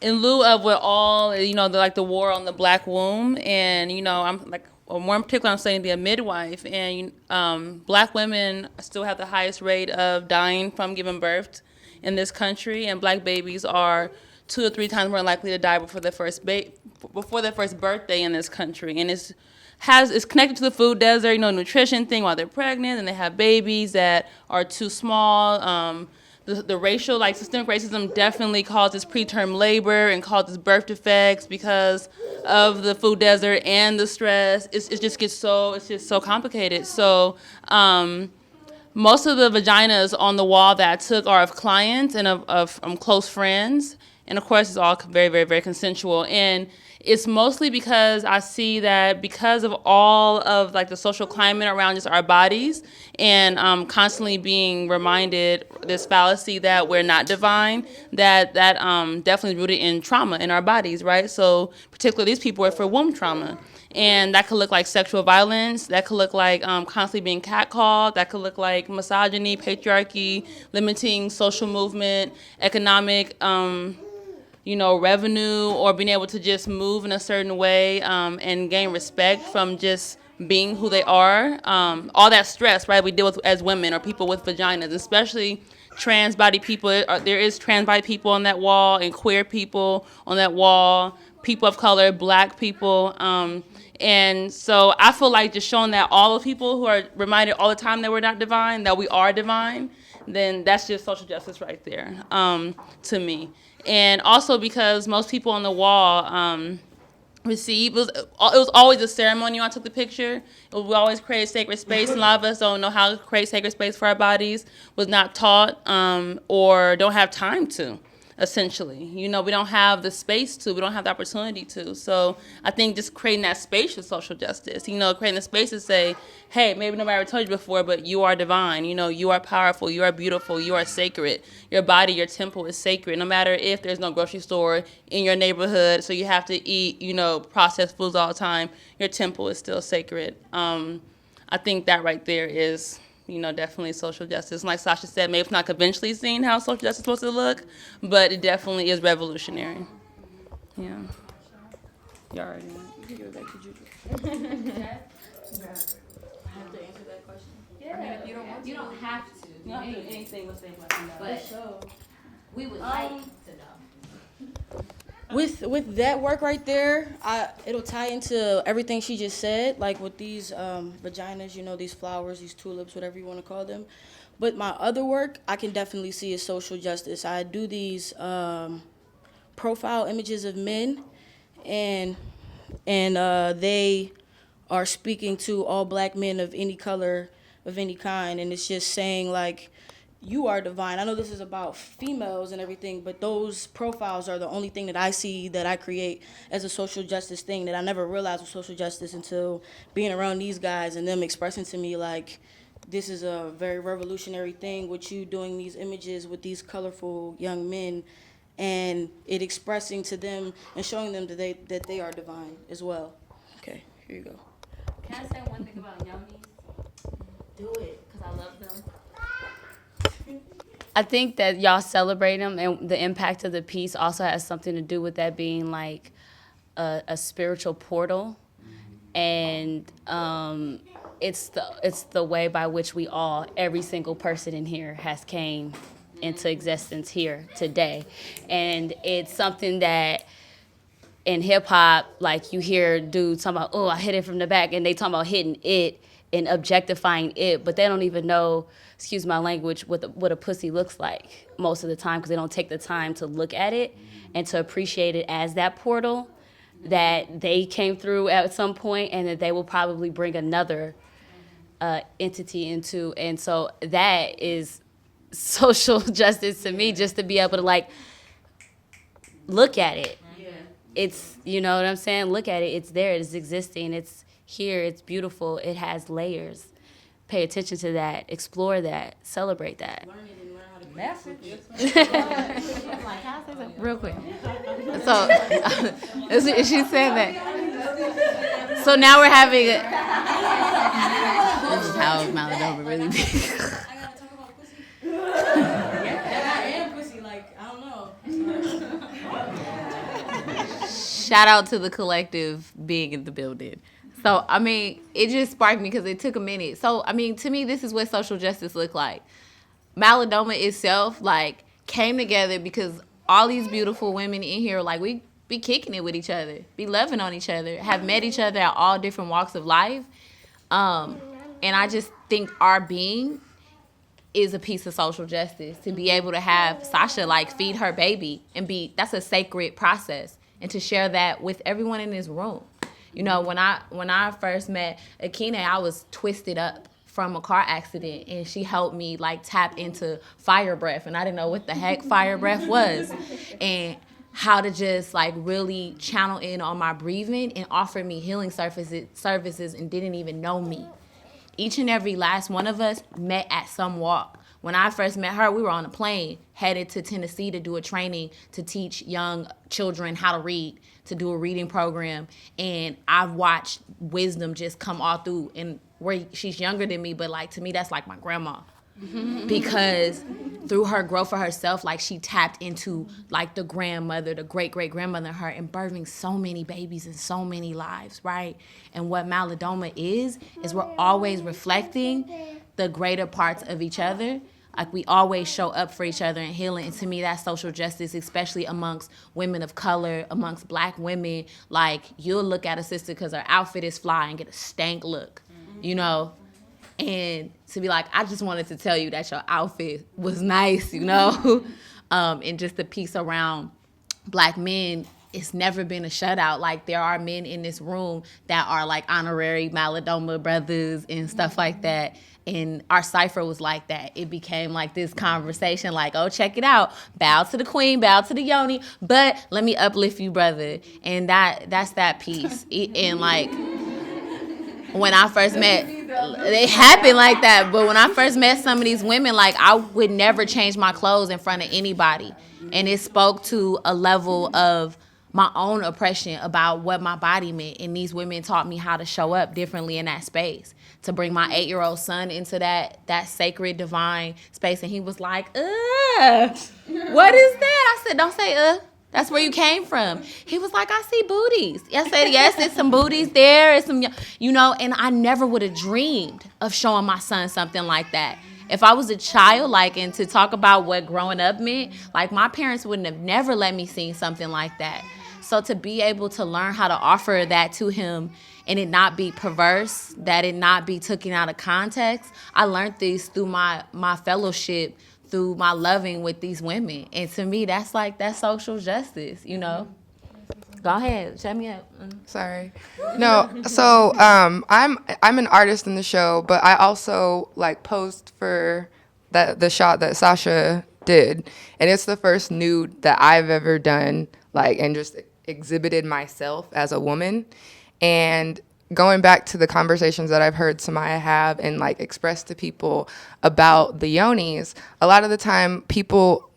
in lieu of what all, the war on the black womb, and, I'm like, or more in particular, I'm studying to be a midwife, and black women still have the highest rate of dying from giving birth in this country, and black babies are 2 or 3 times more likely to die before their first birthday in this country, and it's connected to the food desert, nutrition thing while they're pregnant, and they have babies that are too small. The racial, systemic racism definitely causes preterm labor and causes birth defects because of the food desert and the stress. It's just so complicated. So most of the vaginas on the wall that I took are of clients and of close friends. And of course, it's all very, very, very consensual. And it's mostly because I see that because of all of the social climate around just our bodies, and constantly being reminded this fallacy that we're not divine, that definitely rooted in trauma in our bodies, right? So particularly these people are for womb trauma. And that could look like sexual violence. That could look like constantly being catcalled. That could look like misogyny, patriarchy, limiting social movement, economic revenue, or being able to just move in a certain way and gain respect from just being who they are. All that stress, right, we deal with as women or people with vaginas, especially trans body people. There is trans body people on that wall and queer people on that wall, people of color, Black people. And so I feel like just showing that all the people who are reminded all the time that we're not divine, that we are divine, then that's just social justice right there, to me. And also because most people on the wall receive, it was always a ceremony when I took the picture. We always create sacred space, and a lot of us don't know how to create sacred space for our bodies, was not taught, or don't have time to. Essentially, we don't have the space to, we don't have the opportunity to. So I think just creating that space for social justice, creating the space to say, hey, maybe nobody ever told you before, but you are divine, you are powerful, you are beautiful, you are sacred. Your body, your temple is sacred, no matter if there's no grocery store in your neighborhood, so you have to eat, processed foods all the time, your temple is still sacred. I think that right there is, definitely social justice. Like Sasha said, maybe it's not conventionally seen how social justice is supposed to look, but it definitely is revolutionary. Yeah. You already know. You can give it back to Juju. I have to answer that question. Yeah. I mean, if you don't want to. You don't have to. You don't have to do anything but say what But we would like to know. With that work right there, it'll tie into everything she just said, like with these vaginas, these flowers, these tulips, whatever you want to call them. But my other work, I can definitely see as social justice. I do these profile images of men, and they are speaking to all Black men of any color, of any kind, and it's just saying like, you are divine. I know this is about females and everything, but those profiles are the only thing that I see that I create as a social justice thing that I never realized was social justice until being around these guys and them expressing to me like, this is a very revolutionary thing with you doing these images with these colorful young men, and it expressing to them and showing them that they are divine as well. Okay, here you go. Can I say one thing about Yomis? Do it. Because I love them. I think that y'all celebrate them, and the impact of the piece also has something to do with that being like a spiritual portal, and it's the way by which every single person in here has came into existence here today, and it's something that in hip hop, like you hear dudes talking about, oh, I hit it from the back, and they talking about hitting it and objectifying it, but they don't even know, excuse my language, what a pussy looks like most of the time, because they don't take the time to look at it and to appreciate it as that portal that they came through at some point, and that they will probably bring another entity into. And so that is social justice to me, just to be able to like look at it. Yeah. It's, you know what I'm saying? Look at it. It's there. It's existing. It's here. It's beautiful. It has layers. Pay attention to that. Explore that. Celebrate that. Learn it and learn how to Message. Real quick. So she said that. So now we're having a. This is how Malidoma really be. I gotta talk about pussy. Yeah, I am pussy. Like, I don't know. Shout out to the collective being in the building. So, I mean, it just sparked me because it took a minute. So, I mean, to me, this is what social justice look like. Malidoma itself, like, came together because all these beautiful women in here, like, we be kicking it with each other, be loving on each other, have met each other at all different walks of life. And I just think our being is a piece of social justice. To be able to have Sasha, like, feed her baby and that's a sacred process. And to share that with everyone in this room. You know, when I first met Akina, I was twisted up from a car accident, and she helped me like tap into fire breath, and I didn't know what the heck fire breath was, and how to just like really channel in on my breathing, and offer me healing services and didn't even know me. Each and every last one of us met at some walk. When I first met her, we were on a plane headed to Tennessee to do a training to teach young children how to read, to do a reading program. And I've watched wisdom just come all through. And she's younger than me, but like to me, that's like my grandma. Because through her growth for herself, like she tapped into like the grandmother, the great-great-grandmother in her, and birthing so many babies and so many lives, right? And what Malidoma is we're always reflecting the greater parts of each other. Like, we always show up for each other and healing. And to me, that's social justice, especially amongst women of color, amongst Black women. Like, you'll look at a sister because her outfit is fly and get a stank look, you know? And to be like, I just wanted to tell you that your outfit was nice, you know? And just the piece around Black men, it's never been a shutout. Like, there are men in this room that are like honorary Malidoma brothers and stuff like that. And our cipher was like that. It became like this conversation, like, oh, check it out. Bow to the queen, bow to the yoni, but let me uplift you, brother. And that's that piece. And like, when I first met, it happened like that. But when I first met some of these women, like, I would never change my clothes in front of anybody. And it spoke to a level of my own oppression about what my body meant. And these women taught me how to show up differently in that space, to bring my 8-year-old son into that sacred, divine space. And he was like, what is that? I said, don't say, That's where you came from. He was like, I see booties. I said, yes, it's some booties there. It's some, you know, and I never would have dreamed of showing my son something like that. If I was a child, like, and to talk about what growing up meant, like, my parents wouldn't have never let me see something like that. So to be able to learn how to offer that to him and it not be perverse, that it not be taken out of context, I learned this through my fellowship, through my loving with these women. And to me, that's social justice, you know? Go ahead, shut me up. Sorry. No, so I'm an artist in the show, but I also like posed for the shot that Sasha did. And it's the first nude that I've ever done, like, and just exhibited myself as a woman. And going back to the conversations that I've heard Samaya have and like express to people about the yonis, a lot of the time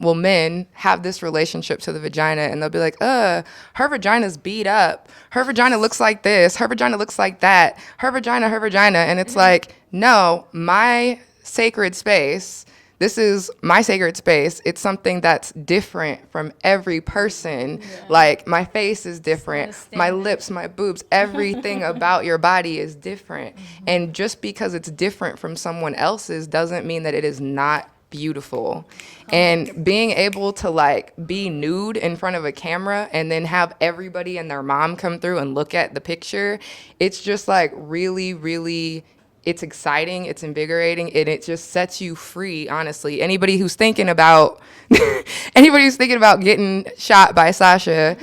men have this relationship to the vagina and they'll be like, her vagina's beat up. Her vagina looks like this. Her vagina looks like that. Her vagina. And it's like, no, my sacred space. This is my sacred space. It's something that's different from every person. Yeah. Like, my face is different. My lips, my boobs, everything about your body is different. Mm-hmm. And just because it's different from someone else's doesn't mean that it is not beautiful. And being able to, like, be nude in front of a camera and then have everybody and their mom come through and look at the picture, it's just, like, really, really... It's exciting, it's invigorating, and it just sets you free, honestly. Anybody who's thinking about getting shot by Sasha,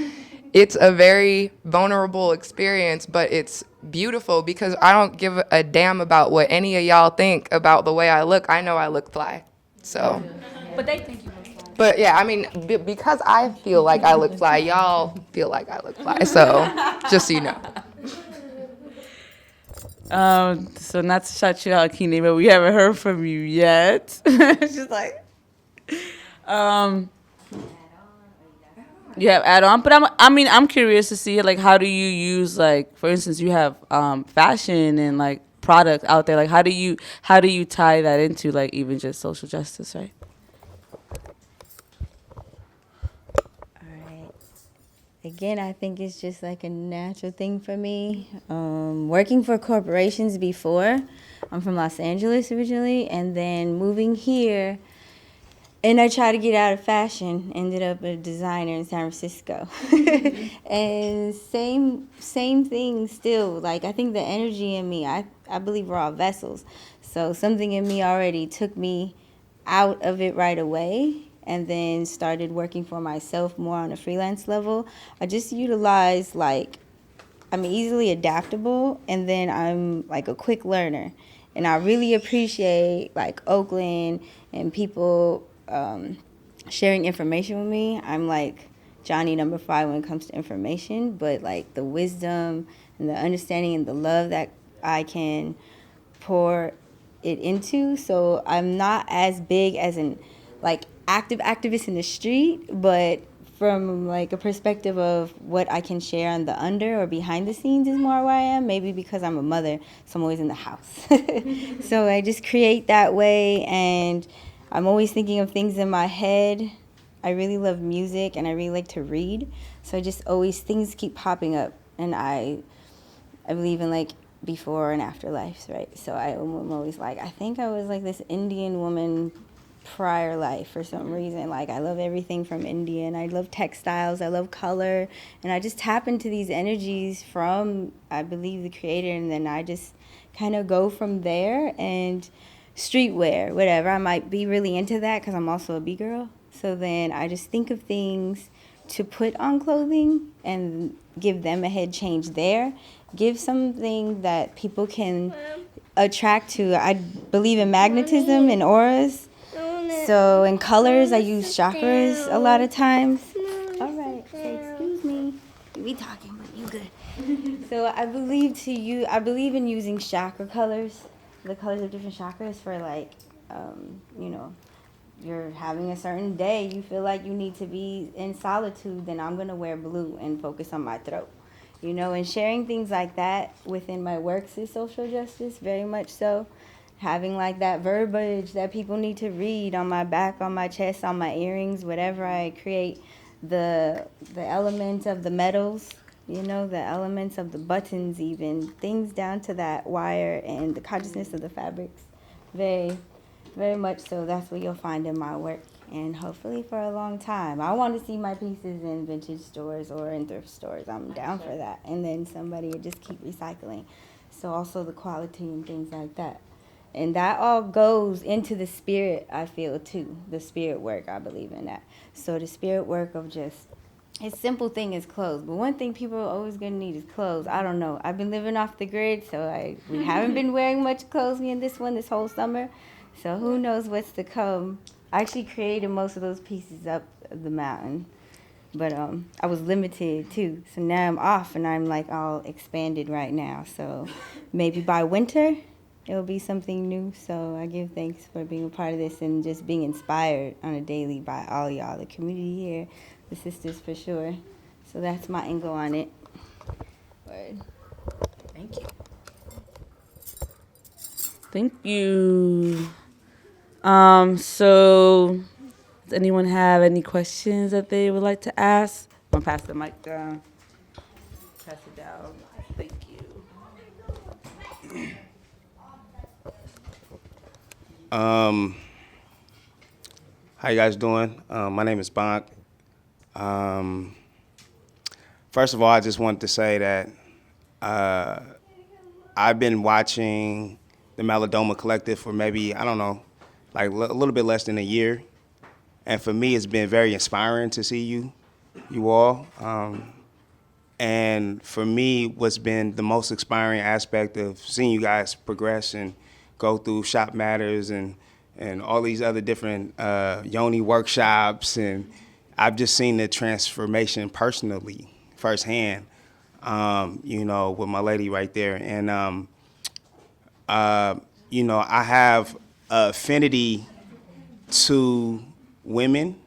it's a very vulnerable experience, but it's beautiful because I don't give a damn about what any of y'all think about the way I look. I know I look fly, so. But they think you look fly. But yeah, I mean, because I feel like I look fly, y'all feel like I look fly, so just so you know. So not to shut you out, Kini, but we haven't heard from you yet. She's like, you have add-on, but I'm curious to see, like, how do you use, like, for instance, you have fashion and like product out there. Like, how do you tie that into, like, even just social justice, right? Again, I think it's just like a natural thing for me. Working for corporations before, I'm from Los Angeles originally, and then moving here, and I tried to get out of fashion, ended up a designer in San Francisco. And same thing still. Like, I think the energy in me, I believe we're all vessels. So something in me already took me out of it right away, and then started working for myself more on a freelance level. I just utilize, like, I'm easily adaptable, and then I'm like a quick learner. And I really appreciate, like, Oakland and people sharing information with me. I'm like Johnny number 5 when it comes to information, but like the wisdom and the understanding and the love that I can pour it into. So I'm not as big as an, like, active activist in the street, but from like a perspective of what I can share on the under or behind the scenes is more where I am, maybe because I'm a mother, so I'm always in the house. So I just create that way, and I'm always thinking of things in my head. I really love music, and I really like to read, so just always things keep popping up, and I believe in, like, before and after lives, right? So I'm always like, I think I was like this Indian woman prior life for some reason. Like, I love everything from India, and I love textiles, I love color, and I just tap into these energies from, I believe, the creator, and then I just kind of go from there. And streetwear, whatever, I might be really into that because I'm also a B-girl. So then I just think of things to put on clothing and give them a head change there. Give something that people can attract to. I believe in magnetism and auras. So in colors, I use chakras a lot of times. All right, say excuse me. We talking, but you good. So I believe in using chakra colors, the colors of different chakras for like, you know, you're having a certain day, you feel like you need to be in solitude, then I'm gonna wear blue and focus on my throat. You know, and sharing things like that within my works is social justice, very much so. Having like that verbiage that people need to read on my back, on my chest, on my earrings, whatever I create, the elements of the metals, you know, the elements of the buttons, even things down to that wire and the consciousness of the fabrics. Very, very much so. That's what you'll find in my work, and hopefully for a long time. I want to see my pieces in vintage stores or in thrift stores. I'm down for that. And then somebody will just keep recycling. So also the quality and things like that. And that all goes into the spirit, I feel, too. The spirit work, I believe in that. So the spirit work of just, it's simple thing is clothes. But one thing people are always going to need is clothes. I don't know. I've been living off the grid, so we haven't been wearing much clothes, me and this whole summer. So who knows what's to come. I actually created most of those pieces up the mountain. But I was limited, too. So now I'm off, and I'm, like, all expanded right now. So maybe by winter, it'll be something new. So I give thanks for being a part of this and just being inspired on a daily by all y'all, the community here, the sisters for sure. So that's my angle on it. Word. Thank you. Thank you. So does anyone have any questions that they would like to ask? I'm gonna pass the mic down. Pass it down. Thank you. How you guys doing? My name is Bonk. First of all, I just wanted to say that I've been watching the Malidoma Collective for maybe, I don't know, like a little bit less than a year. And for me, it's been very inspiring to see you all. And for me, what's been the most inspiring aspect of seeing you guys progress and go through Shop Matters and all these other different Yoni workshops, and I've just seen the transformation personally, firsthand, you know, with my lady right there. And, you know, I have affinity to women.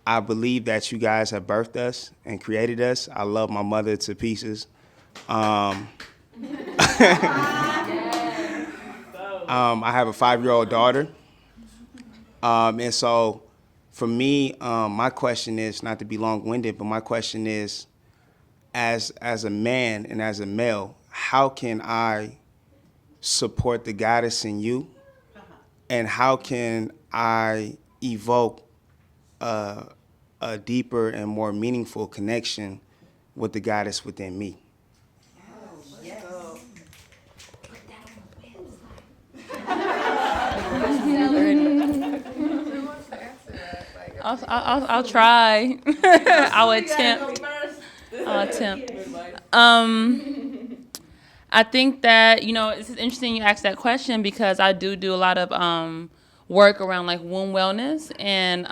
I believe that you guys have birthed us and created us. I love my mother to pieces. I have a 5-year-old daughter. And so for me, my question is, not to be long-winded, but my question is, as a man and as a male, how can I support the goddess in you? And how can I evoke a deeper and more meaningful connection with the goddess within me? I'll try. I'll attempt. I think that, you know, it's interesting you asked that question because I do a lot of work around like womb wellness, and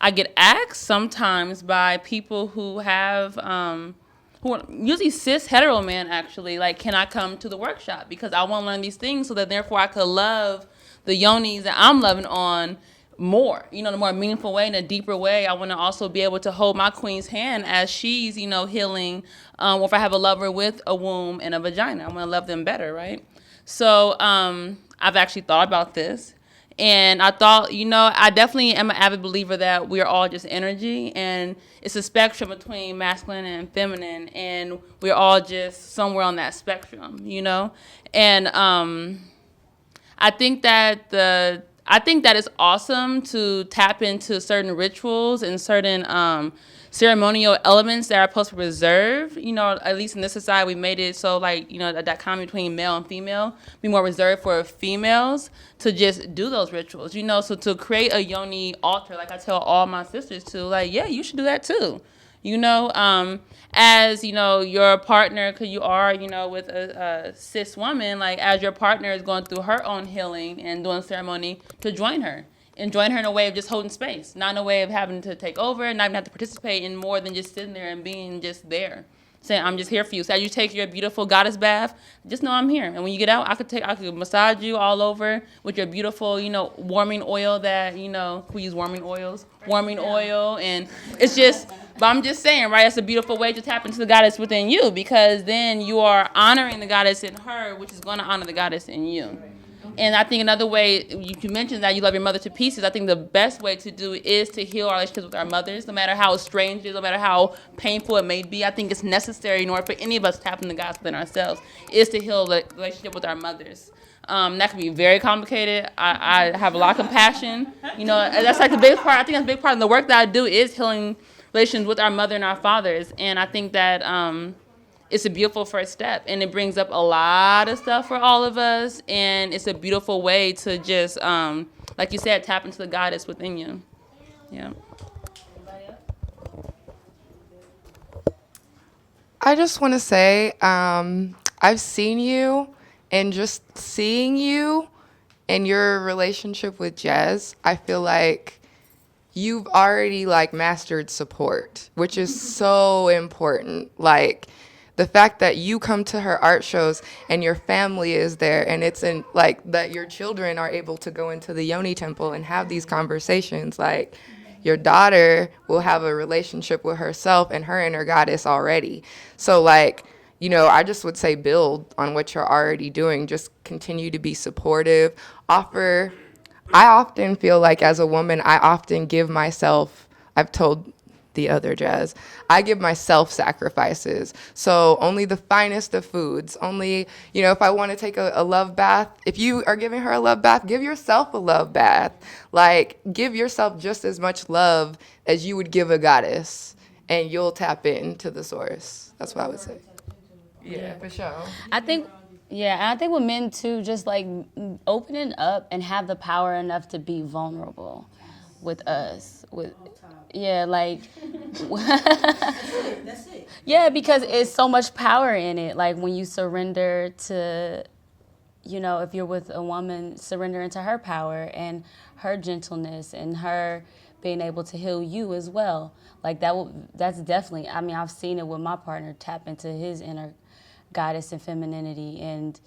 I get asked sometimes by people who have who are usually cis hetero men, actually, like, can I come to the workshop because I want to learn these things so that therefore I could love the yonis that I'm loving on more, you know, in a more meaningful way, in a deeper way. I want to also be able to hold my queen's hand as she's, you know, healing, or if I have a lover with a womb and a vagina, I want to love them better, right? So I've actually thought about this, and I thought, you know, I definitely am an avid believer that we are all just energy, and it's a spectrum between masculine and feminine, and we're all just somewhere on that spectrum, you know? And I think that I think that it's awesome to tap into certain rituals and certain ceremonial elements that are supposed to preserve. You know, at least in this society, we made it so, like, you know, that dichotomy between male and female be more reserved for females to just do those rituals. You know, so to create a yoni altar, like I tell all my sisters to, like, yeah, you should do that too. You know, as, you know, your partner, because you are, you know, with a cis woman, like, as your partner is going through her own healing and doing ceremony, to join her. And join her in a way of just holding space, not in a way of having to take over, not even have to participate in more than just sitting there and being just there. Saying, I'm just here for you. So as you take your beautiful goddess bath, just know I'm here. And when you get out, I could massage you all over with your beautiful, you know, warming oil that, you know, we use warming oils, warming oil. And it's just, but I'm just saying, right, it's a beautiful way to tap into the goddess within you, because then you are honoring the goddess in her, which is going to honor the goddess in you. And I think another way, you mentioned that you love your mother to pieces. I think the best way to do is to heal our relationships with our mothers, no matter how strange it is, no matter how painful it may be. I think it's necessary in order for any of us to tap into the goddess within ourselves, is to heal the relationship with our mothers. That can be very complicated. I have a lot of compassion. You know, that's like the big part. I think that's a big part of the work that I do is healing relations with our mother and our fathers. And I think that it's a beautiful first step, and it brings up a lot of stuff for all of us, and it's a beautiful way to just, like you said, tap into the goddess within you. Yeah. I just want to say, I've seen you, and just seeing you and your relationship with Jez, I feel like you've already, like, mastered support, which is so important. Like, the fact that you come to her art shows and your family is there, and it's in, like, that your children are able to go into the Yoni temple and have these conversations. Like, your daughter will have a relationship with herself and her inner goddess already. So, like, you know, I just would say build on what you're already doing. Just continue to be supportive. I often feel like, as a woman, I often give myself, I've told the other Jazz, I give myself sacrifices. So only the finest of foods, only, you know, if I want to take a love bath, if you are giving her a love bath, give yourself a love bath. Like, give yourself just as much love as you would give a goddess, and you'll tap into the source. That's what I would say. Yeah, for sure. I think with men too, just like opening up and have the power enough to be vulnerable with us. Yeah, like, That's it. yeah, because it's so much power in it. Like, when you surrender to, you know, if you're with a woman, surrender into her power and her gentleness and her being able to heal you as well. Like, that's definitely, I mean, I've seen it with my partner, tap into his inner goddess and femininity, and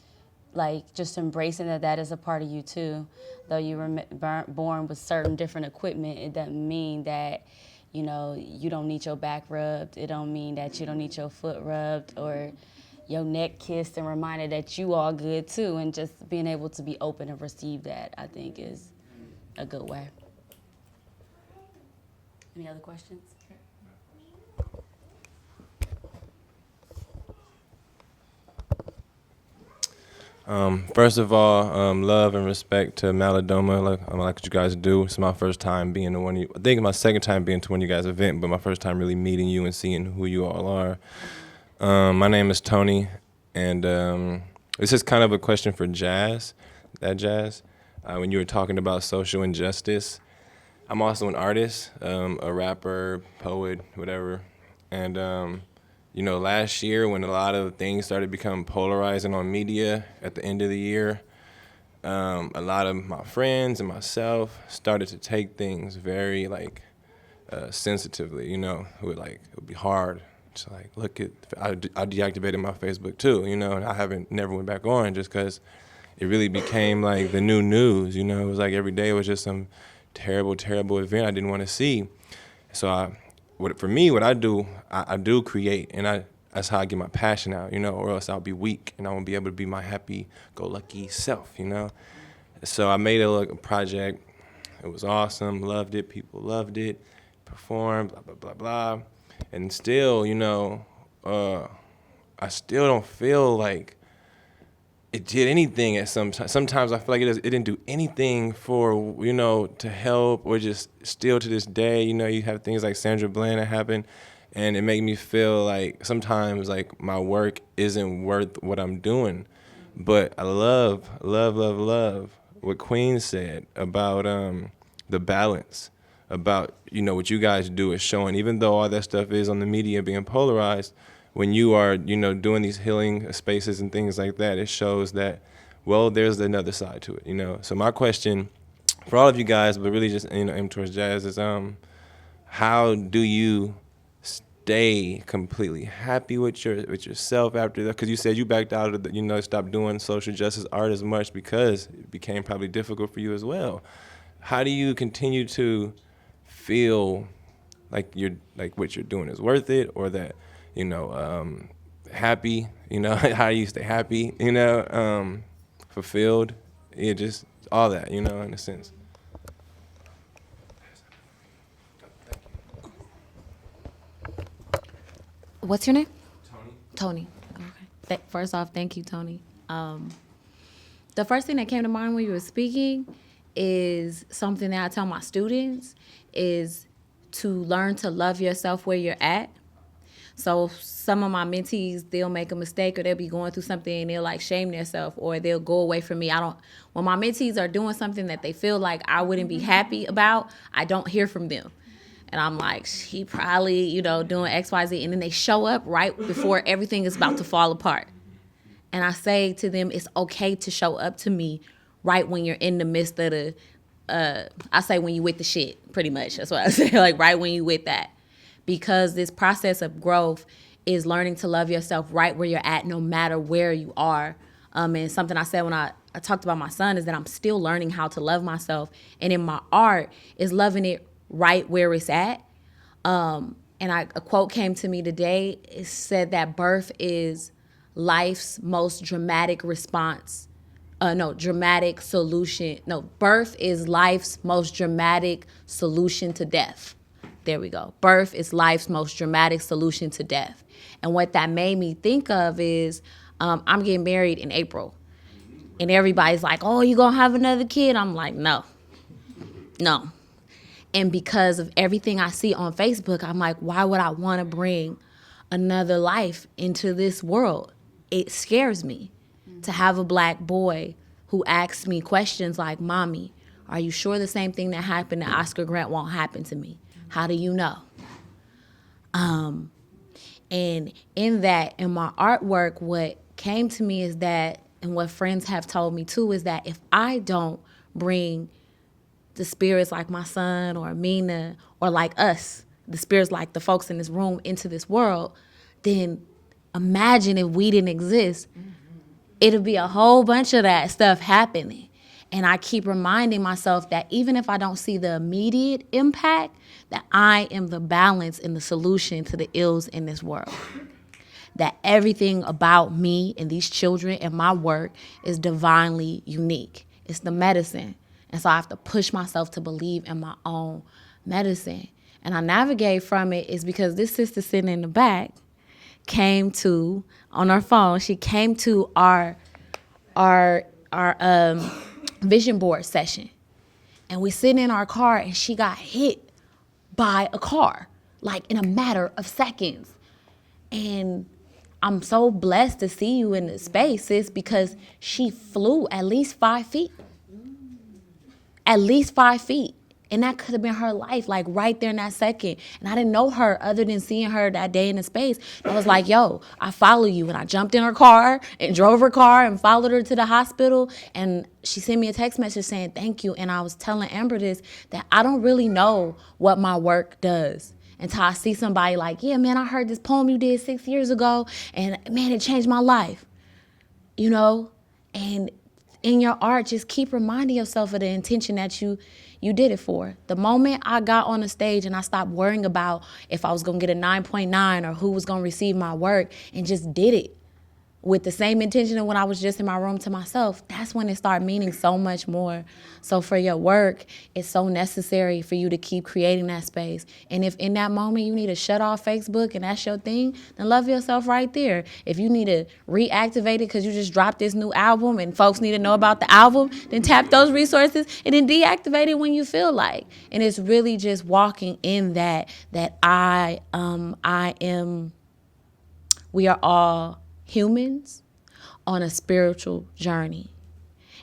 like just embracing that is a part of you too. Though you were born with certain different equipment, it doesn't mean that, you know, you don't need your back rubbed. It don't mean that you don't need your foot rubbed or your neck kissed and reminded that you all good too. And just being able to be open and receive that, I think, is a good way. Any other questions? First of all, love and respect to Malidoma, like what you guys do. It's my first time being to one of you. I think it's my second time being to one of you guys' event, but my first time really meeting you and seeing who you all are. My name is Tony, and this is kind of a question for Jazz. When you were talking about social injustice, I'm also an artist, a rapper, poet, whatever, and you know, last year when a lot of things started becoming polarizing on media at the end of the year, a lot of my friends and myself started to take things very sensitively. You know, it would be hard to look at. I deactivated my Facebook too. You know, and I never went back on just because it really became like the new news. You know, it was like every day was just some terrible, terrible event I didn't want to see. So what I do, I do create, and that's how I get my passion out, you know, or else I'll be weak and I won't be able to be my happy-go-lucky self, you know. So I made a project. It was awesome, loved it, people loved it, performed, blah, blah, blah, blah. And still, you know, I still don't feel like it did anything at sometimes I feel like it didn't do anything for, you know, to help, or just still to this day, you know, you have things like Sandra Bland that happen, and it made me feel like sometimes like my work isn't worth what I'm doing. But I love what Queen said about the balance, about, you know, what you guys do is showing, even though all that stuff is on the media being polarized, when you are, you know, doing these healing spaces and things like that, it shows that, well, there's another side to it, you know. So my question for all of you guys, but really just, you know, aimed towards Jazz, is how do you stay completely happy with yourself after that? Because you said you backed out of the, you know, stopped doing social justice art as much because it became probably difficult for you as well. How do you continue to feel like what you're doing is worth it, or that, you know, happy, you know, how do you stay happy, you know, fulfilled, yeah, just all that, you know, in a sense. What's your name? Tony. Okay. First off, thank you, Tony. The first thing that came to mind when you were speaking is something that I tell my students, is to learn to love yourself where you're at. So some of my mentees, they'll make a mistake, or they'll be going through something and they'll like shame themselves, or they'll go away from me. When my mentees are doing something that they feel like I wouldn't be happy about, I don't hear from them. And I'm like, she probably, you know, doing X, Y, Z. And then they show up right before everything is about to fall apart. And I say to them, it's okay to show up to me right when you're in the midst of the, I say when you with the shit, pretty much. That's what I say, like right when you with that. Because this process of growth is learning to love yourself right where you're at, no matter where you are. And something I said when I talked about my son is that I'm still learning how to love myself. And in my art is loving it right where it's at. And a quote came to me today. It said that birth is life's most dramatic response. Dramatic solution. No, birth is life's most dramatic solution to death. There we go. Birth is life's most dramatic solution to death. And what that made me think of is I'm getting married in April. And everybody's like, oh, you gonna have another kid? I'm like, no. And because of everything I see on Facebook, I'm like, why would I want to bring another life into this world? It scares me to have a black boy who asks me questions like, Mommy, are you sure the same thing that happened to Oscar Grant won't happen to me? How do you know? And in that, in my artwork, what came to me is that, and what friends have told me too, is that if I don't bring the spirits like my son or Mina, or like us, the spirits like the folks in this room, into this world, then imagine if we didn't exist. It'll be a whole bunch of that stuff happening. And I keep reminding myself that even if I don't see the immediate impact, that I am the balance and the solution to the ills in this world. That everything about me and these children and my work is divinely unique. It's the medicine. And so I have to push myself to believe in my own medicine. And I navigate from it is because this sister sitting in the back came to, on her phone, she came to our vision board session. And we sitting in our car and she got hit by a car, like in a matter of seconds. And I'm so blessed to see you in this space, sis, because she flew at least 5 feet. At least 5 feet. And that could have been her life, like right there in that second. And I didn't know her other than seeing her that day in the space. I was like, yo, I follow you. And I jumped in her car and drove her car and followed her to the hospital. And she sent me a text message saying thank you. And I was telling Amber this, that I don't really know what my work does until I see somebody like, yeah, man, I heard this poem you did 6 years ago. And man, it changed my life. You know? And in your art, just keep reminding yourself of the intention that you did it for. The moment I got on the stage and I stopped worrying about if I was going to get a 9.9 or who was going to receive my work and just did it. with the same intention of when I was just in my room to myself, that's when it started meaning so much more. So for your work, it's so necessary for you to keep creating that space. And if in that moment you need to shut off Facebook and that's your thing, then love yourself right there. If you need to reactivate it because you just dropped this new album and folks need to know about the album, then tap those resources and then deactivate it when you feel like. And it's really just walking in that we are all humans on a spiritual journey.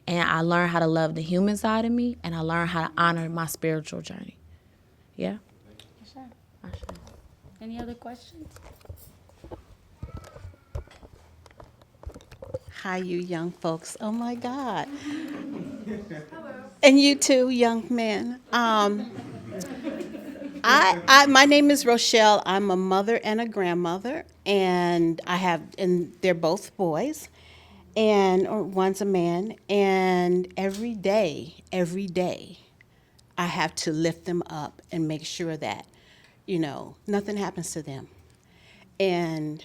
And I learned how to love the human side of me, and I learned how to honor my spiritual journey. Yeah? Sure. Any other questions? Hi, you young folks. Oh, my God. And you too, young men. My name is Rochelle. I'm a mother and a grandmother, and they're both boys, or one's a man. And every day, I have to lift them up and make sure that, nothing happens to them. And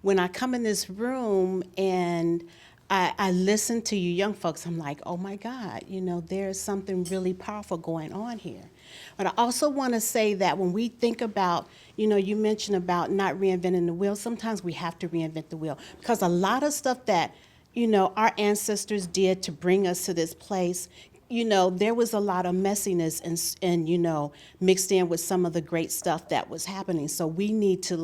when I come in this room and I listen to you young folks, I'm like, oh my God, there's something really powerful going on here. But I also want to say that when we think about, you mentioned about not reinventing the wheel, sometimes we have to reinvent the wheel because a lot of stuff that, our ancestors did to bring us to this place, there was a lot of messiness and mixed in with some of the great stuff that was happening. So we need to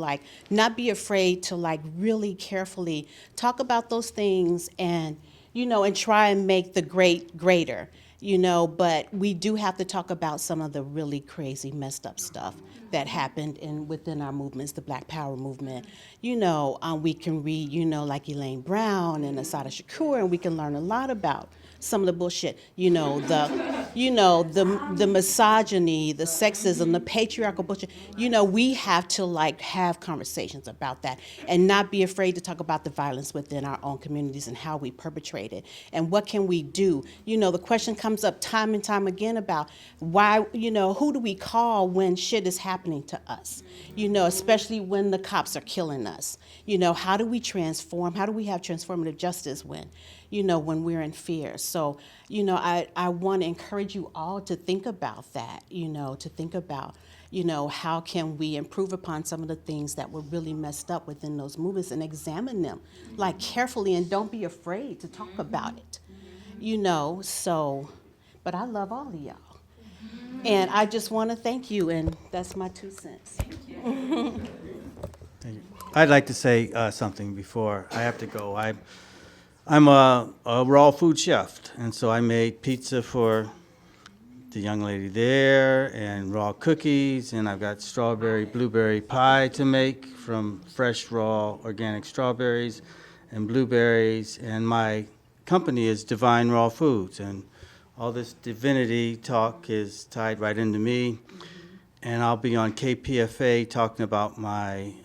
not be afraid to really carefully talk about those things and, and try and make the great greater, but we do have to talk about some of the really crazy messed up stuff that happened within our movements, the Black Power movement. We can read, like Elaine Brown and Assata Shakur, and we can learn a lot about some of the bullshit, the misogyny, the sexism, the patriarchal bullshit. We have to have conversations about that and not be afraid to talk about the violence within our own communities and how we perpetrate it and what can we do. The question comes up time and time again about why, who do we call when shit is happening to us? Especially when the cops are killing us. How do we transform? How do we have transformative justice when we're in fear? So, I want to encourage you all to think about that, to think about, how can we improve upon some of the things that were really messed up within those movements and examine them carefully and don't be afraid to talk about it, so, but I love all of y'all. And I just want to thank you, and that's my 2 cents. Thank you. I'd like to say something before I have to go. I'm a raw food chef, and so I made pizza for the young lady there and raw cookies, and I've got strawberry blueberry pie to make from fresh raw organic strawberries and blueberries, and my company is Divine Raw Foods, and all this divinity talk is tied right into me, and I'll be on KPFA talking about my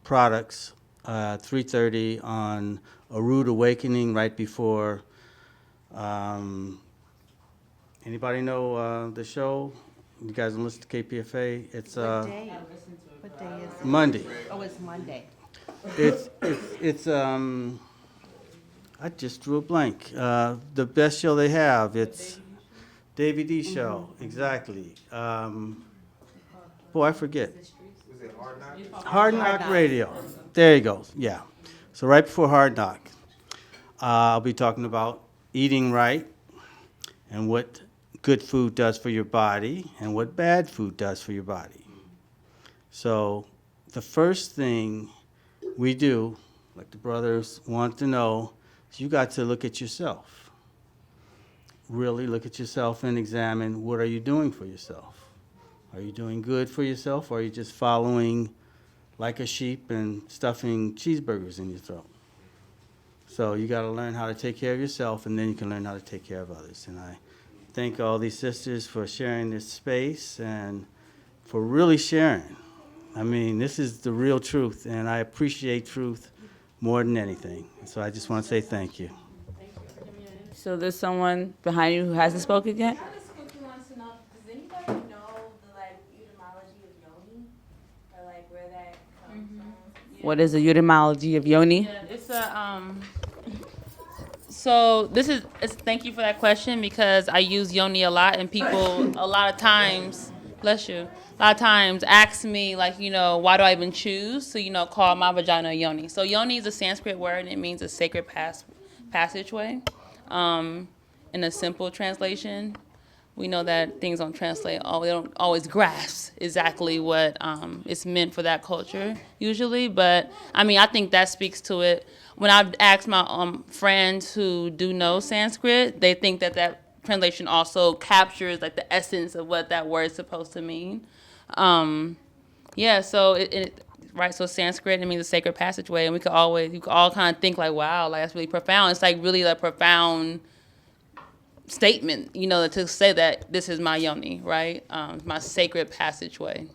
products 3:30 on A Rude Awakening right before, anybody know the show? You guys listen to KPFA? It's What day is it? Monday. Oh, it's Monday. It's I just drew a blank. The best show they have, it's Davey D show, exactly. Boy, I forget. Hard Knock Radio. There you go. Yeah. So right before Hard Knock, I'll be talking about eating right and what good food does for your body and what bad food does for your body. So the first thing we do, like the brothers want to know, is you got to look at yourself. Really look at yourself and examine what are you doing for yourself. Are you doing good for yourself, or are you just following like a sheep and stuffing cheeseburgers in your throat? So you got to learn how to take care of yourself, and then you can learn how to take care of others. And I thank all these sisters for sharing this space and for really sharing. I mean, this is the real truth, and I appreciate truth more than anything. So I just want to say thank you. So there's someone behind you who hasn't spoken yet? What is the etymology of yoni? Yeah, it's So thank you for that question because I use yoni a lot, and people a lot of times, bless you, a lot of times ask me like, why do I even choose to, call my vagina yoni? So yoni is a Sanskrit word, and it means a sacred passageway. In a simple translation, we know that things don't translate. They don't always grasp exactly what it's meant for that culture usually. But I think that speaks to it. When I've asked my friends who do know Sanskrit, they think that translation also captures like the essence of what that word is supposed to mean. So right, so Sanskrit, it means a sacred passageway, and you could all kind of think like, wow, like that's really profound. It's like really a profound statement, to say that this is my yoni, right? My sacred passageway.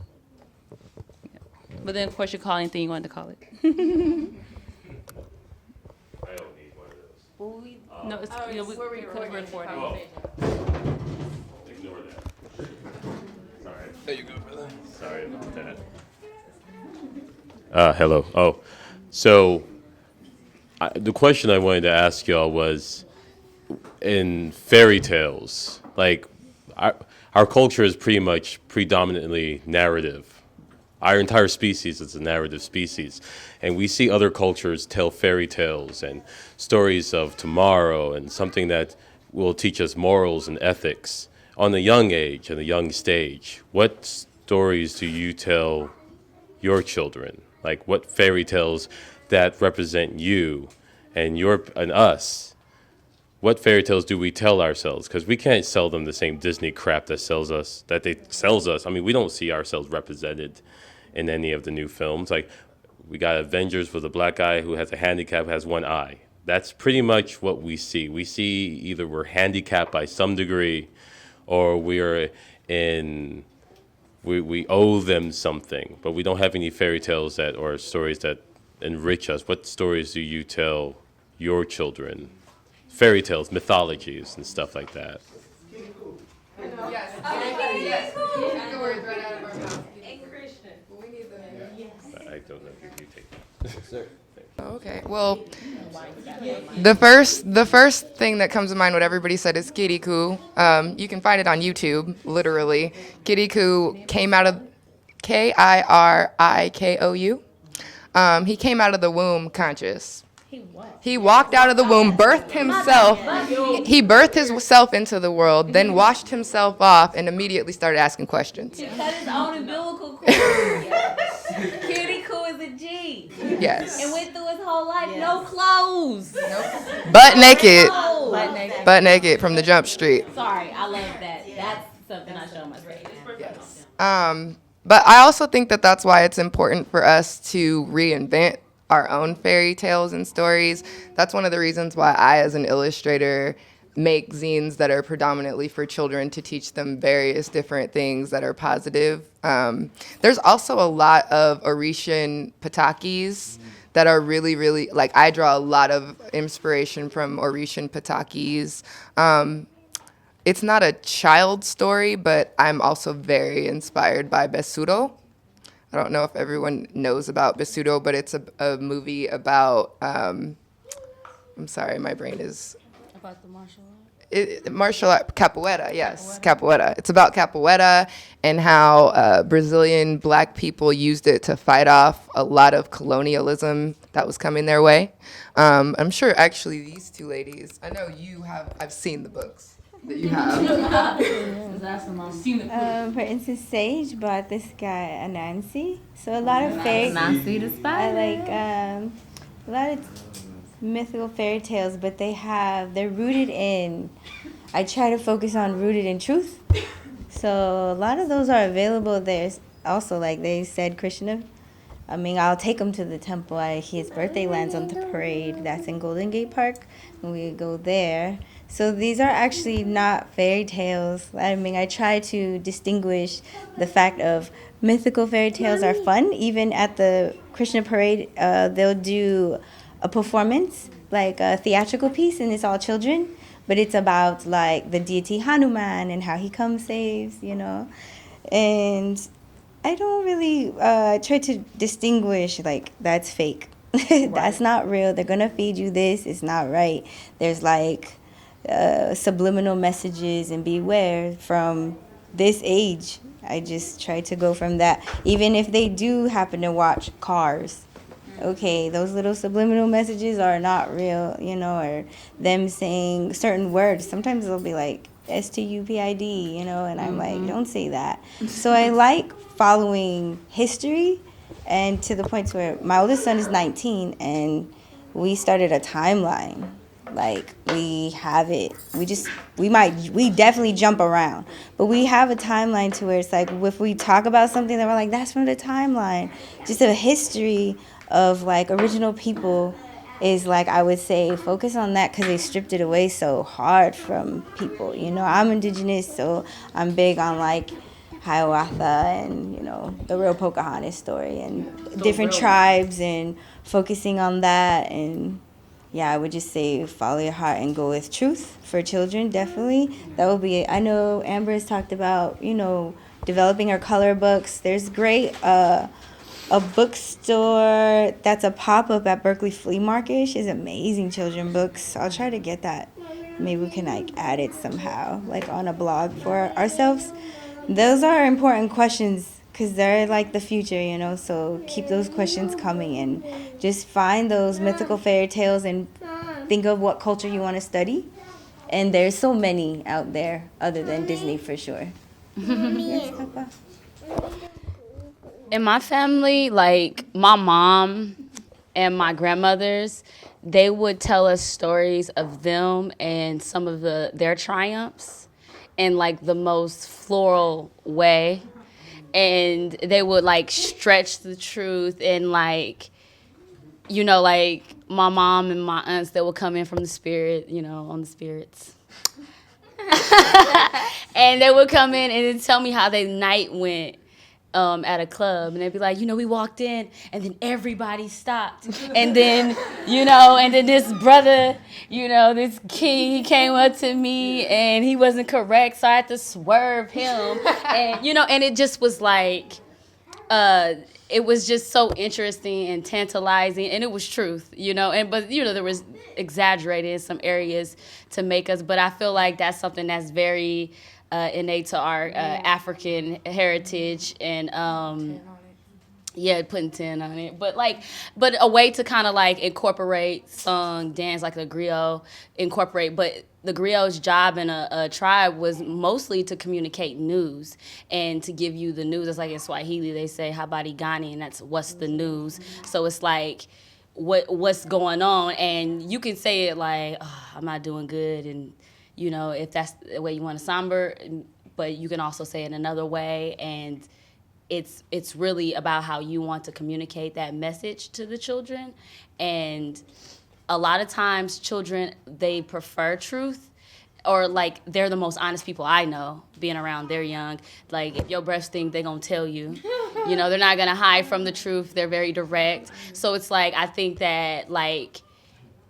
Yeah. But then, of course, you call anything you want to call it. I don't need one of those. Well, no, it's we're recording. Oh. Ignore that. Sorry. There you go, brother. Sorry about that. Hello. Oh, so the question I wanted to ask y'all was, in fairy tales, like our culture is pretty much predominantly narrative. Our entire species is a narrative species, and we see other cultures tell fairy tales and stories of tomorrow and something that will teach us morals and ethics on a young age and a young stage. What stories do you tell your children? Like what fairy tales that represent you and us? What fairy tales do we tell ourselves? Because we can't sell them the same Disney crap that sells us. I mean, we don't see ourselves represented in any of the new films. Like, we got Avengers with a black guy who has a handicap, has one eye. That's pretty much what we see. We see either we're handicapped by some degree, or we owe them something. But we don't have any fairy tales or stories that enrich us. What stories do you tell your children? Fairy tales, mythologies, and stuff like that. Yes. Yes. Take the words right out of our mouth. And Christian. We need them. I don't know if you take that. Sir. Okay. Well, the first thing that comes to mind, what everybody said, is Kirikou. You can find it on YouTube, literally. Kirikou came out of Kirikou. He came out of the womb conscious. He walked out of the womb, birthed himself. He birthed himself into the world, then washed himself off, and immediately started asking questions. He cut his own umbilical cord. Kirikou is a G. Yes. And went through his whole life, no clothes. Nope. Butt naked from the jump street. Sorry, I love that. That's something I show my face. Yes. But I also think that that's why it's important for us to reinvent our own fairy tales and stories. That's one of the reasons why I, as an illustrator, make zines that are predominantly for children to teach them various different things that are positive. There's also a lot of Orishan patakis that are really, really, like I draw a lot of inspiration from Orishan patakis. It's not a child story, but I'm also very inspired by Besudo. I don't know if everyone knows about Besudo, but it's a movie about, I'm sorry, my brain is... About the martial art? Martial art, capoeira, yes, capoeira. It's about capoeira and how Brazilian black people used it to fight off a lot of colonialism that was coming their way. I'm sure actually these two ladies, I know I've seen the books that you have. For instance, Sage bought this guy Anansi. So a lot of fairy... Anansi the spider. I like a lot of mythical fairy tales, but they're rooted in... I try to focus on rooted in truth. So a lot of those are available. There's also, like they said, Krishna. I mean, I'll take him to the temple. His birthday lands on the parade. That's in Golden Gate Park, and we go there. So these are actually not fairy tales. I mean, I try to distinguish the fact of mythical fairy tales are fun. Even at the Krishna parade, they'll do a performance, like a theatrical piece, and it's all children. But it's about, like, the deity Hanuman and how he comes, saves, And I don't really try to distinguish, like, that's fake. That's not real. They're gonna feed you this. It's not right. There's like subliminal messages, and beware from this age. I just try to go from that. Even if they do happen to watch Cars, okay, those little subliminal messages are not real, you know, or them saying certain words. Sometimes they'll be like stupid, you know, and I'm like, don't say that. So I like following history, and to the point where my oldest son is 19, and we started a timeline. Like, we have it. We definitely jump around, but we have a timeline to where it's like, if we talk about something that we're like, that's from the timeline, just a history of like original people is like, I would say focus on that, because they stripped it away so hard from people. You know, I'm indigenous, so I'm big on like Hiawatha and, you know, the real Pocahontas story and different tribes, and focusing on that. And yeah, I would just say follow your heart and go with truth for children, definitely. That would be it. I know Amber has talked about, you know, developing her color books. There's great a bookstore that's a pop-up at Berkeley Flea Market. She has amazing children books. I'll try to get that. Maybe we can like add it somehow, like on a blog for ourselves. Those are important questions, because they're like the future, you know, so keep those questions coming, and just find those mythical fairy tales and think of what culture you want to study. And there's so many out there other than Disney, for sure. Yes, Papa. In my family, like my mom and my grandmothers, they would tell us stories of them and some of their triumphs in like the most floral way. And they would like stretch the truth, and like, you know, like my mom and my aunts, they would come in from the spirit, you know, on the spirits. And they would come in and tell me how their night went at a club, and they'd be like, you know, we walked in and then everybody stopped, and then, you know, and then this brother, you know, this king, he came up to me and he wasn't correct, so I had to swerve him, and, you know, and it just was like, it was just so interesting and tantalizing, and it was truth, you know, and but, you know, there was exaggerated in some areas to make us, but I feel like that's something that's very innate to our African heritage, and yeah, putting 10 on it, but a way to kind of like incorporate song, dance, like the griot, but the griot's job in a tribe was mostly to communicate news and to give you the news. It's like in Swahili they say habari gani, and that's what's the news. So it's like what's going on, and you can say it like, oh, I'm not doing good, and, you know, if that's the way you want to somber, but you can also say it another way, and it's really about how you want to communicate that message to the children. And a lot of times children, they prefer truth, or like they're the most honest people I know, being around, they're young. Like if your breath stink, they gonna tell you. You know, they're not gonna hide from the truth. They're very direct. So it's like, I think that like,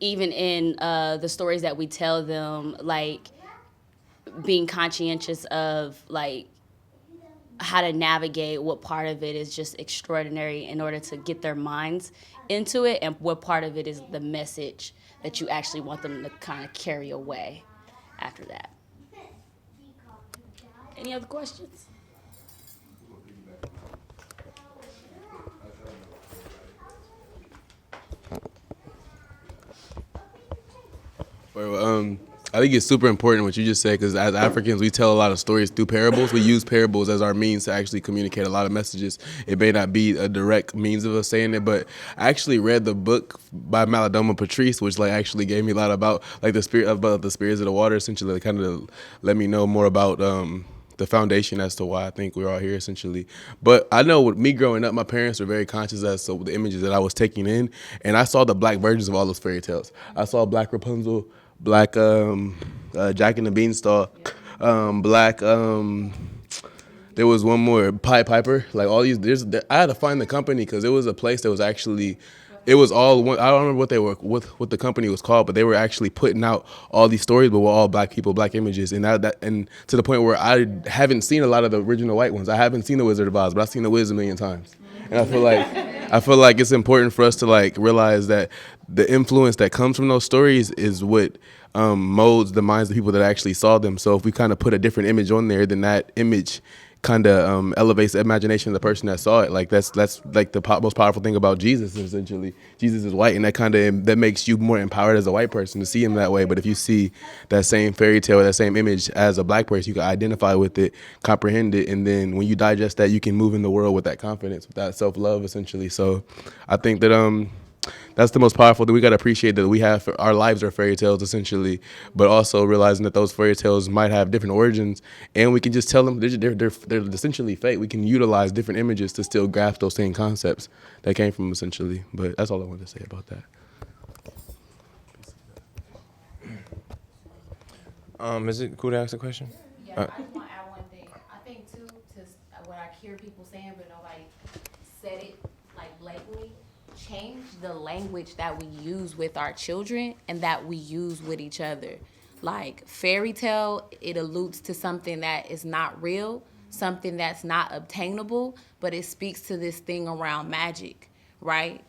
even in the stories that we tell them, like being conscientious of like how to navigate what part of it is just extraordinary in order to get their minds into it, and what part of it is the message that you actually want them to kind of carry away after that. Any other questions? Well, I think it's super important what you just said, because as Africans, we tell a lot of stories through parables. We use parables as our means to actually communicate a lot of messages. It may not be a direct means of us saying it, but I actually read the book by Malidoma Patrice, which like actually gave me a lot about like the spirits of the water. Essentially, like, kind of let me know more about the foundation as to why I think we're all here, essentially. But I know with me growing up, my parents were very conscious as to the images that I was taking in, and I saw the black versions of all those fairy tales. I saw Black Rapunzel, Black Jack and the Beanstalk, Black there was one more, Pied Piper. Like all these, I had to find the company, because it was a place that was actually, it was all one. I don't remember what the company was called, but they were actually putting out all these stories, but were all black people, black images, and and to the point where I haven't seen a lot of the original white ones. I haven't seen The Wizard of Oz, but I've seen The Wiz a million times, and I feel like I feel like it's important for us to like realize that the influence that comes from those stories is what molds the minds of people that actually saw them. So if we kind of put a different image on there, then that image kind of elevates the imagination of the person that saw it. Like that's like the most powerful thing about Jesus. Essentially, Jesus is white, and that makes you more empowered as a white person to see him that way. But if you see that same fairy tale or that same image as a black person, you can identify with it, comprehend it, and then when you digest that, you can move in the world with that confidence, with that self-love, essentially. So I think that that's the most powerful thing. We got to appreciate that we have our lives are fairy tales essentially, but also realizing that those fairy tales might have different origins, and we can just tell them they're essentially fake. We can utilize different images to still grasp those same concepts that came from essentially. But that's all I wanted to say about that. Is it cool to ask a question? Yeah, I just want to add one thing. I think too, to what I hear people saying, but nobody said it like blatantly. Change the language that we use with our children and that we use with each other. Like fairy tale, it alludes to something that is not real, something that's not obtainable, but it speaks to this thing around magic, right?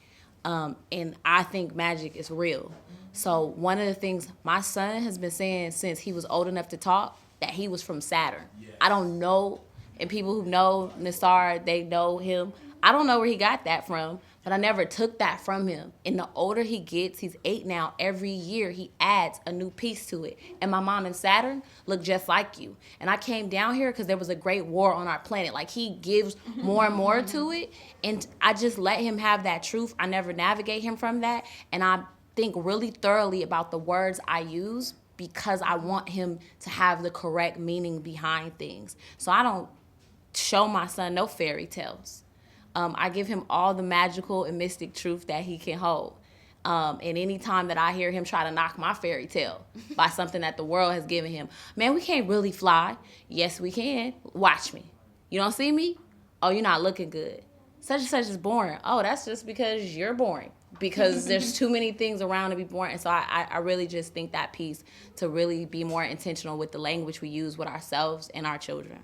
And I think magic is real. So one of the things my son has been saying since he was old enough to talk, that he was from Saturn. Yeah. I don't know, and people who know Nassar, they know him. I don't know where he got that from, but I never took that from him. And the older he gets, he's 8 now, every year he adds a new piece to it. And my mom and Saturn look just like you. And I came down here because there was a great war on our planet. Like he gives more and more to it. And I just let him have that truth. I never navigate him from that. And I think really thoroughly about the words I use because I want him to have the correct meaning behind things. So I don't show my son no fairy tales. I give him all the magical and mystic truth that he can hold. And any time that I hear him try to knock my fairy tale by something that the world has given him, man, we can't really fly. Yes, we can. Watch me. You don't see me? Oh, you're not looking good. Such and such is boring. Oh, that's just because you're boring. Because there's too many things around to be boring. And so I really just think that piece to really be more intentional with the language we use with ourselves and our children.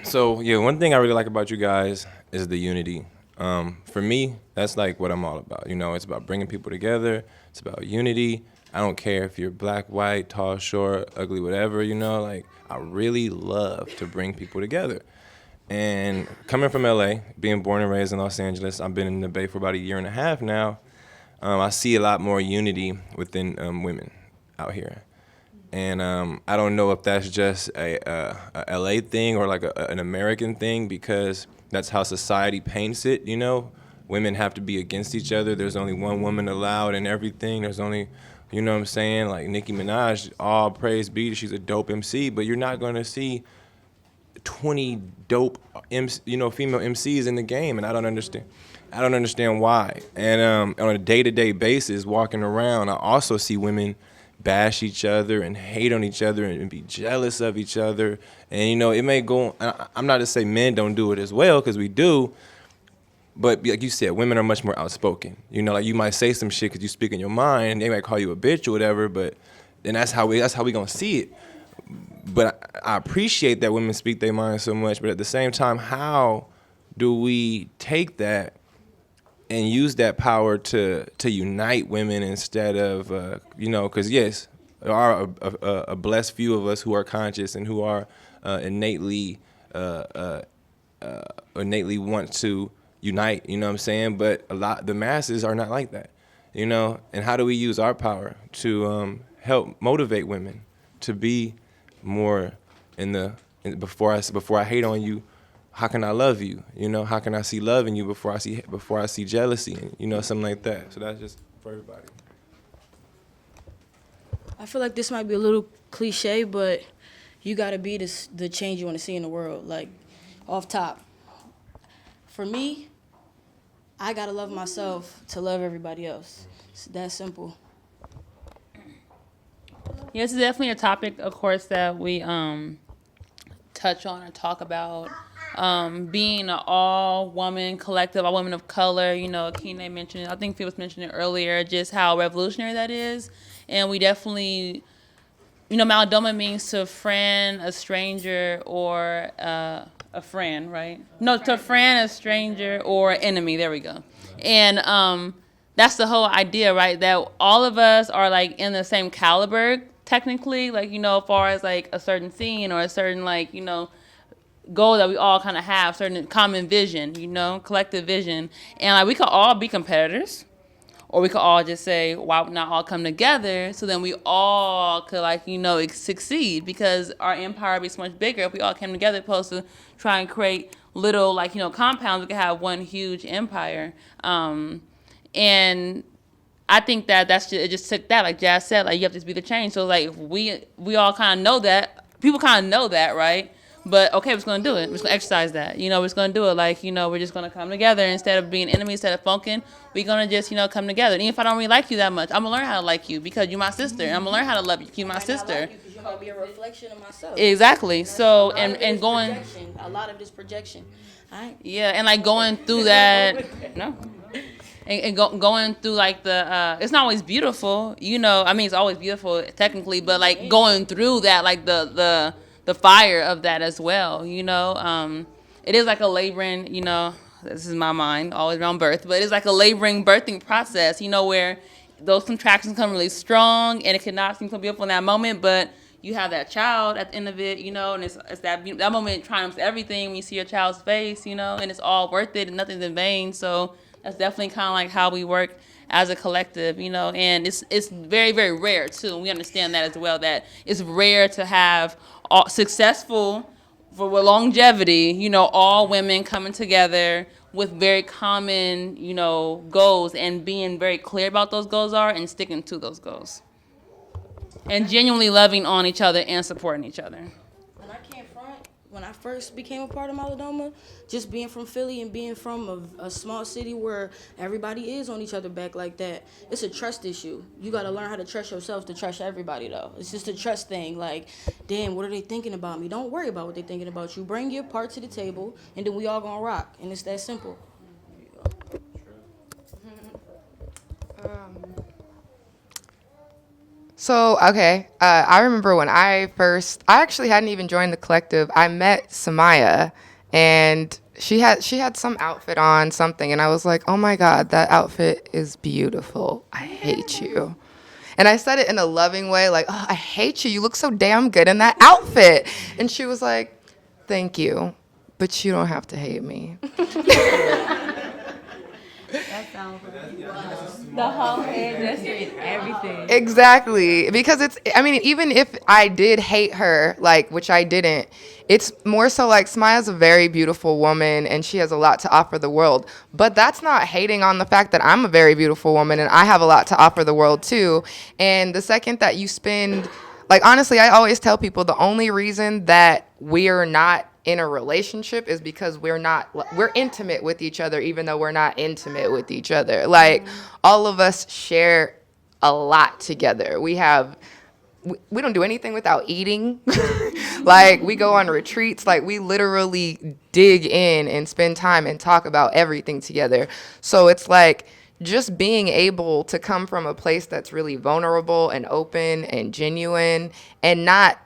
So yeah, one thing I really like about you guys is the unity. For me, that's like what I'm all about. You know, it's about bringing people together. It's about unity. I don't care if you're black, white, tall, short, ugly, whatever, you know, like I really love to bring people together. And coming from LA, being born and raised in Los Angeles, I've been in the Bay for about 1.5 years now. I see a lot more unity within women out here. And I don't know if that's just a LA thing or like an American thing, because that's how society paints it, you know? Women have to be against each other. There's only one woman allowed in everything. There's only, you know what I'm saying? Like Nicki Minaj, all praise be, she's a dope MC, but you're not gonna see 20 dope female MCs in the game, and I don't understand why. And on a day-to-day basis, walking around, I also see women bash each other and hate on each other and be jealous of each other. And, you know, it may go, I'm not to say men don't do it as well, because we do, but like you said, women are much more outspoken. You know, like you might say some shit because you speak in your mind, and they might call you a bitch or whatever, but then that's how we gonna see it. But I appreciate that women speak their mind so much, but at the same time, how do we take that and use that power to unite women instead of, because yes, there are a blessed few of us who are conscious and who are innately want to unite, you know what I'm saying? But the masses are not like that, you know? And how do we use our power to help motivate women to be more before I hate on you, how can I love you? You know, how can I see love in you before I see jealousy, and, you know, something like that. So that's just for everybody. I feel like this might be a little cliche, but you gotta be the change you want to see in the world. Like, off top. For me, I gotta love myself to love everybody else. It's that simple. Yeah, it's definitely a topic, of course, that we touch on or talk about. Being an all-woman collective, all women of color, you know, Akine mentioned it. I think Felix mentioned it earlier, just how revolutionary that is. And we definitely Malidoma means to friend, a stranger, or a friend, right? No, to friend, a stranger, or enemy. There we go. And that's the whole idea, right? That all of us are like in the same caliber, technically, like, as far as like a certain scene or a certain like, goal that we all kind of have, certain common vision, collective vision. And like we could all be competitors. Or we could all just say, why not all come together so then we all could, like, succeed, because our empire would be so much bigger if we all came together opposed to try and create little, like, compounds. We could have one huge empire. And I think that it just took that, like Jazz said, like, you have to be the change. So, like, we all kind of know that. People kind of know that, right? But, okay, we're just going to do it. We're just going to exercise that. We're just going to do it. Like, we're just going to come together. Instead of being enemies, instead of funking, we're going to just, come together. And even if I don't really like you that much, I'm going to learn how to like you because you're my sister. And I'm going to learn how to love you because you're my sister. Because you're going to be a reflection of myself. Exactly. So, and going... A lot of this projection. Yeah, and, like, going through that... No. And going through, like, it's not always beautiful, I mean, it's always beautiful, technically, but, like, going through that, like, the fire of that as well, it is like a laboring, this is my mind, always around birth, but it's like a laboring birthing process, where those contractions come really strong, and it cannot seem so beautiful in that moment, but you have that child at the end of it, and it's that moment triumphs everything when you see your child's face, and it's all worth it, and nothing's in vain, so that's definitely kind of like how we work as a collective, and it's very, very rare, too, and we understand that as well, that it's rare to have successful, for longevity, all women coming together with very common, goals and being very clear about those goals and sticking to those goals. And genuinely loving on each other and supporting each other. And I can't front, when I first became a part of Malidoma, just being from Philly and being from a small city where everybody is on each other back like that, it's a trust issue. You got to learn how to trust yourself to trust everybody, though. It's just a trust thing. Like, damn, what are they thinking about me? Don't worry about what they're thinking about you. Bring your part to the table, and then we all gonna rock. And it's that simple. So, okay, I remember when I actually hadn't even joined the collective. I met Samaya, and she had some outfit on, something, and I was like, oh my God, that outfit is beautiful. I hate you. And I said it in a loving way, like, oh, I hate you. You look so damn good in that outfit. And she was like, thank you, but you don't have to hate me. That sounds the whole hairdresser, everything. Exactly, because even if I did hate her, like, which I didn't, it's more so like Smaya's a very beautiful woman and she has a lot to offer the world. But that's not hating on the fact that I'm a very beautiful woman and I have a lot to offer the world too. And the second that you spend, like, honestly, I always tell people the only reason that we're not in a relationship is because we're intimate with each other, even though we're not intimate with each other. Like, all of us share a lot together. We don't do anything without eating. Like, we go on retreats. Like, we literally dig in and spend time and talk about everything together. So it's like just being able to come from a place that's really vulnerable and open and genuine, and not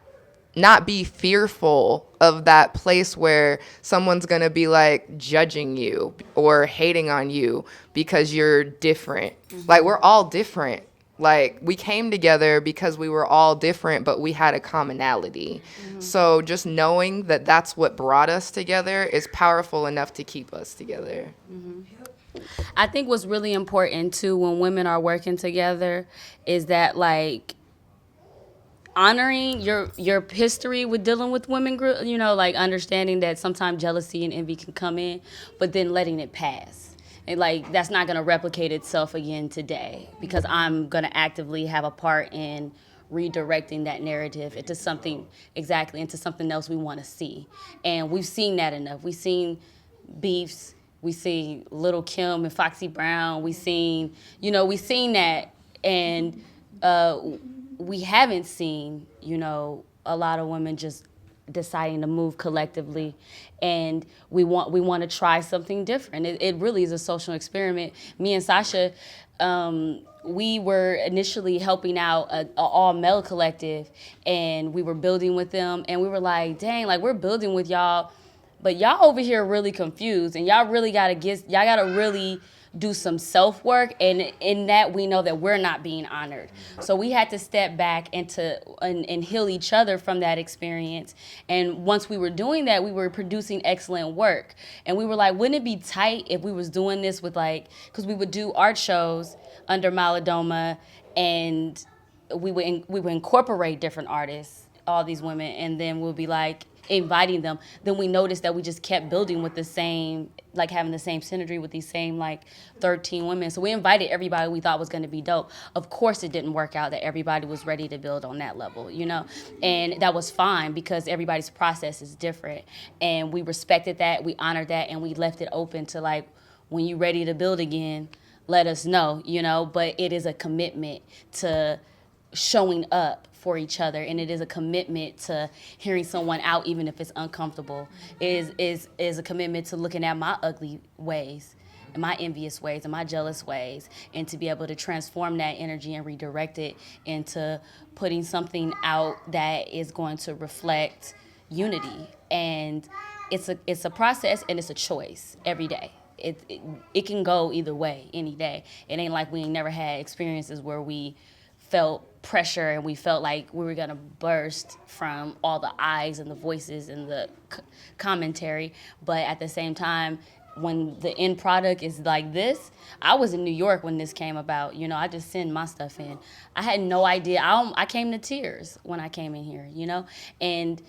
be fearful of that place where someone's gonna be like judging you or hating on you because you're different. Like, we're all different. Like, we came together because we were all different, but we had a commonality. So just knowing that that's what brought us together is powerful enough to keep us together. I think what's really important too when women are working together is that, like, honoring your history with dealing with women group, like understanding that sometimes jealousy and envy can come in, but then letting it pass. And like, that's not gonna replicate itself again today, because I'm gonna actively have a part in redirecting that narrative into something else we wanna see. And we've seen that enough. We've seen beefs, we see Little Kim and Foxy Brown, we've seen that, and we haven't seen, a lot of women just deciding to move collectively, and we want to try something different. It really is a social experiment. Me and Sasha, we were initially helping out a all-male collective, and we were building with them, and we were like, dang, like we're building with y'all, but y'all over here really confused, and y'all gotta really do some self-work, and in that we know that we're not being honored. So we had to step back and heal each other from that experience. And once we were doing that, we were producing excellent work. And we were like, wouldn't it be tight if we was doing this with because we would do art shows under Malidoma, and we would incorporate different artists, all these women, and then we'll be like inviting them. Then we noticed that we just kept building with the same, having the same synergy with these same 13 women. So we invited everybody we thought was going to be dope. Of course it didn't work out that everybody was ready to build on that level, and that was fine because everybody's process is different, and we respected that, we honored that, and we left it open to when you're ready to build again, let us know, but it is a commitment to showing up for each other, and it is a commitment to hearing someone out even if it's uncomfortable. It is a commitment to looking at my ugly ways and my envious ways and my jealous ways, and to be able to transform that energy and redirect it into putting something out that is going to reflect unity. And it's a process, and it's a choice every day. It can go either way any day. It ain't like we ain't never had experiences where we felt pressure and we felt like we were gonna burst from all the eyes and the voices and the commentary. But at the same time, when the end product is like this, I was in New York when this came about. I just send my stuff in. I had no idea. I came to tears when I came in here, and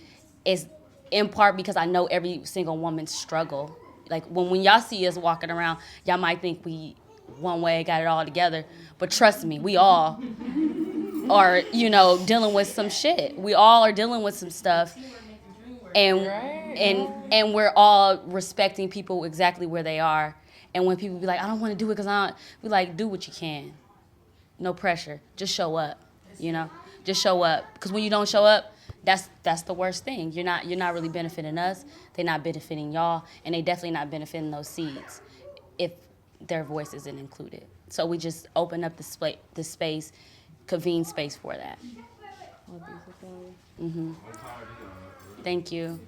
it's in part because I know every single woman's struggle. When y'all see us walking around, y'all might think we one way got it all together, but trust me, we all are, dealing with some shit. We all are dealing with some stuff, and we're all respecting people exactly where they are. And when people be like, I don't want to do it because we do what you can. No pressure. Just show up, Just show up. Because when you don't show up, that's the worst thing. You're not really benefiting us. They're not benefiting y'all, and they definitely not benefiting those seeds if their voice isn't included. So we just open up the space, convene space for that. Mm-hmm. Thank you.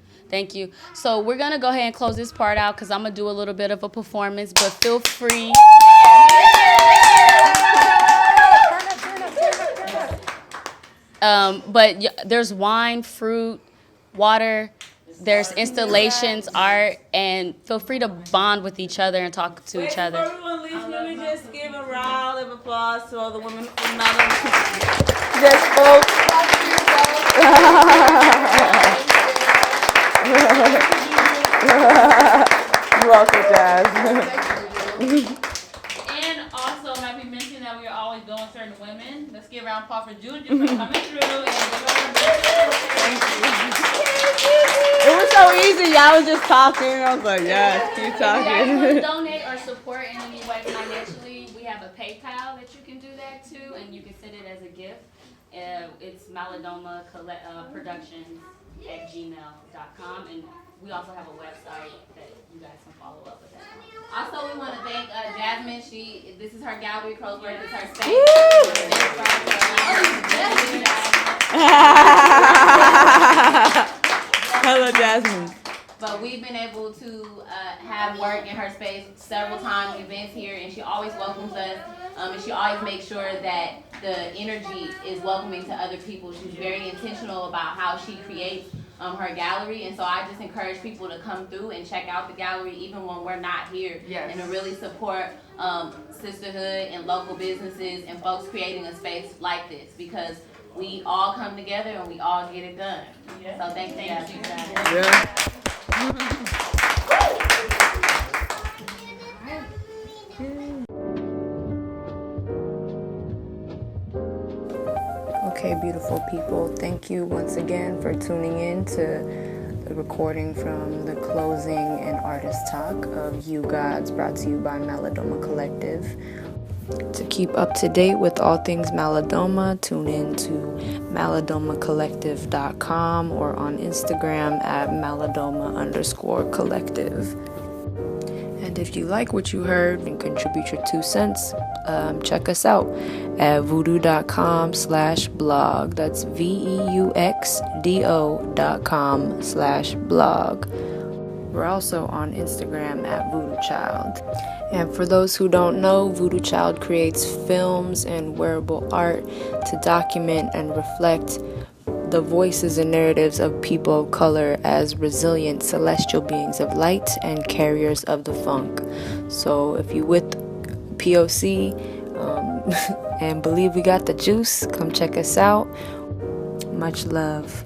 So we're gonna go ahead and close this part out because I'm gonna do a little bit of a performance, but feel free. But there's wine, fruit, water, there's installations, art, and feel free to bond with each other and talk to each other. Before everyone leaves, let me just give a round of applause to all the women from Malidoma. Yes, folks. You're welcome, Jazz. And also, like we mentioned that we are always doing certain women. Let's give a round of applause for Juju for coming through and Thank you. It was so easy. Y'all was just talking. I was like, yes, keep If you guys want to talking. donate or support in any way financially, we have a PayPal that you can do that too, and you can send it as a gift. It's Malidoma Productions at gmail.com, and we also have a website that you guys can follow up with that. Also, we want to thank Jasmine. This is her gallery. Crowsworth is her space. Hello, Jasmine. But we've been able to have work in her space several times, events here, and she always welcomes us. And she always makes sure that the energy is welcoming to other people. She's very intentional about how she creates her gallery, and so I just encourage people to come through and check out the gallery even when we're not here, and to really support sisterhood and local businesses and folks creating a space like this, because we all come together and we all get it done. So thank you. Yeah. Okay, beautiful people, thank you once again for tuning in to the recording from the closing and artist talk of UGODS, brought to you by Malidoma Collective. To keep up to date with all things Malidoma, tune in to malidomacollective.com or on Instagram at malidoma_collective. And if you like what you heard and contribute your 2 cents, check us out at voodoo.com/blog. That's VEUXDO.com/blog. We're also on Instagram at Voodoo Child. And for those who don't know, Voodoo Child creates films and wearable art to document and reflect the voices and narratives of people of color as resilient celestial beings of light and carriers of the funk. So if you with POC and believe we got the juice, come check us out. Much love.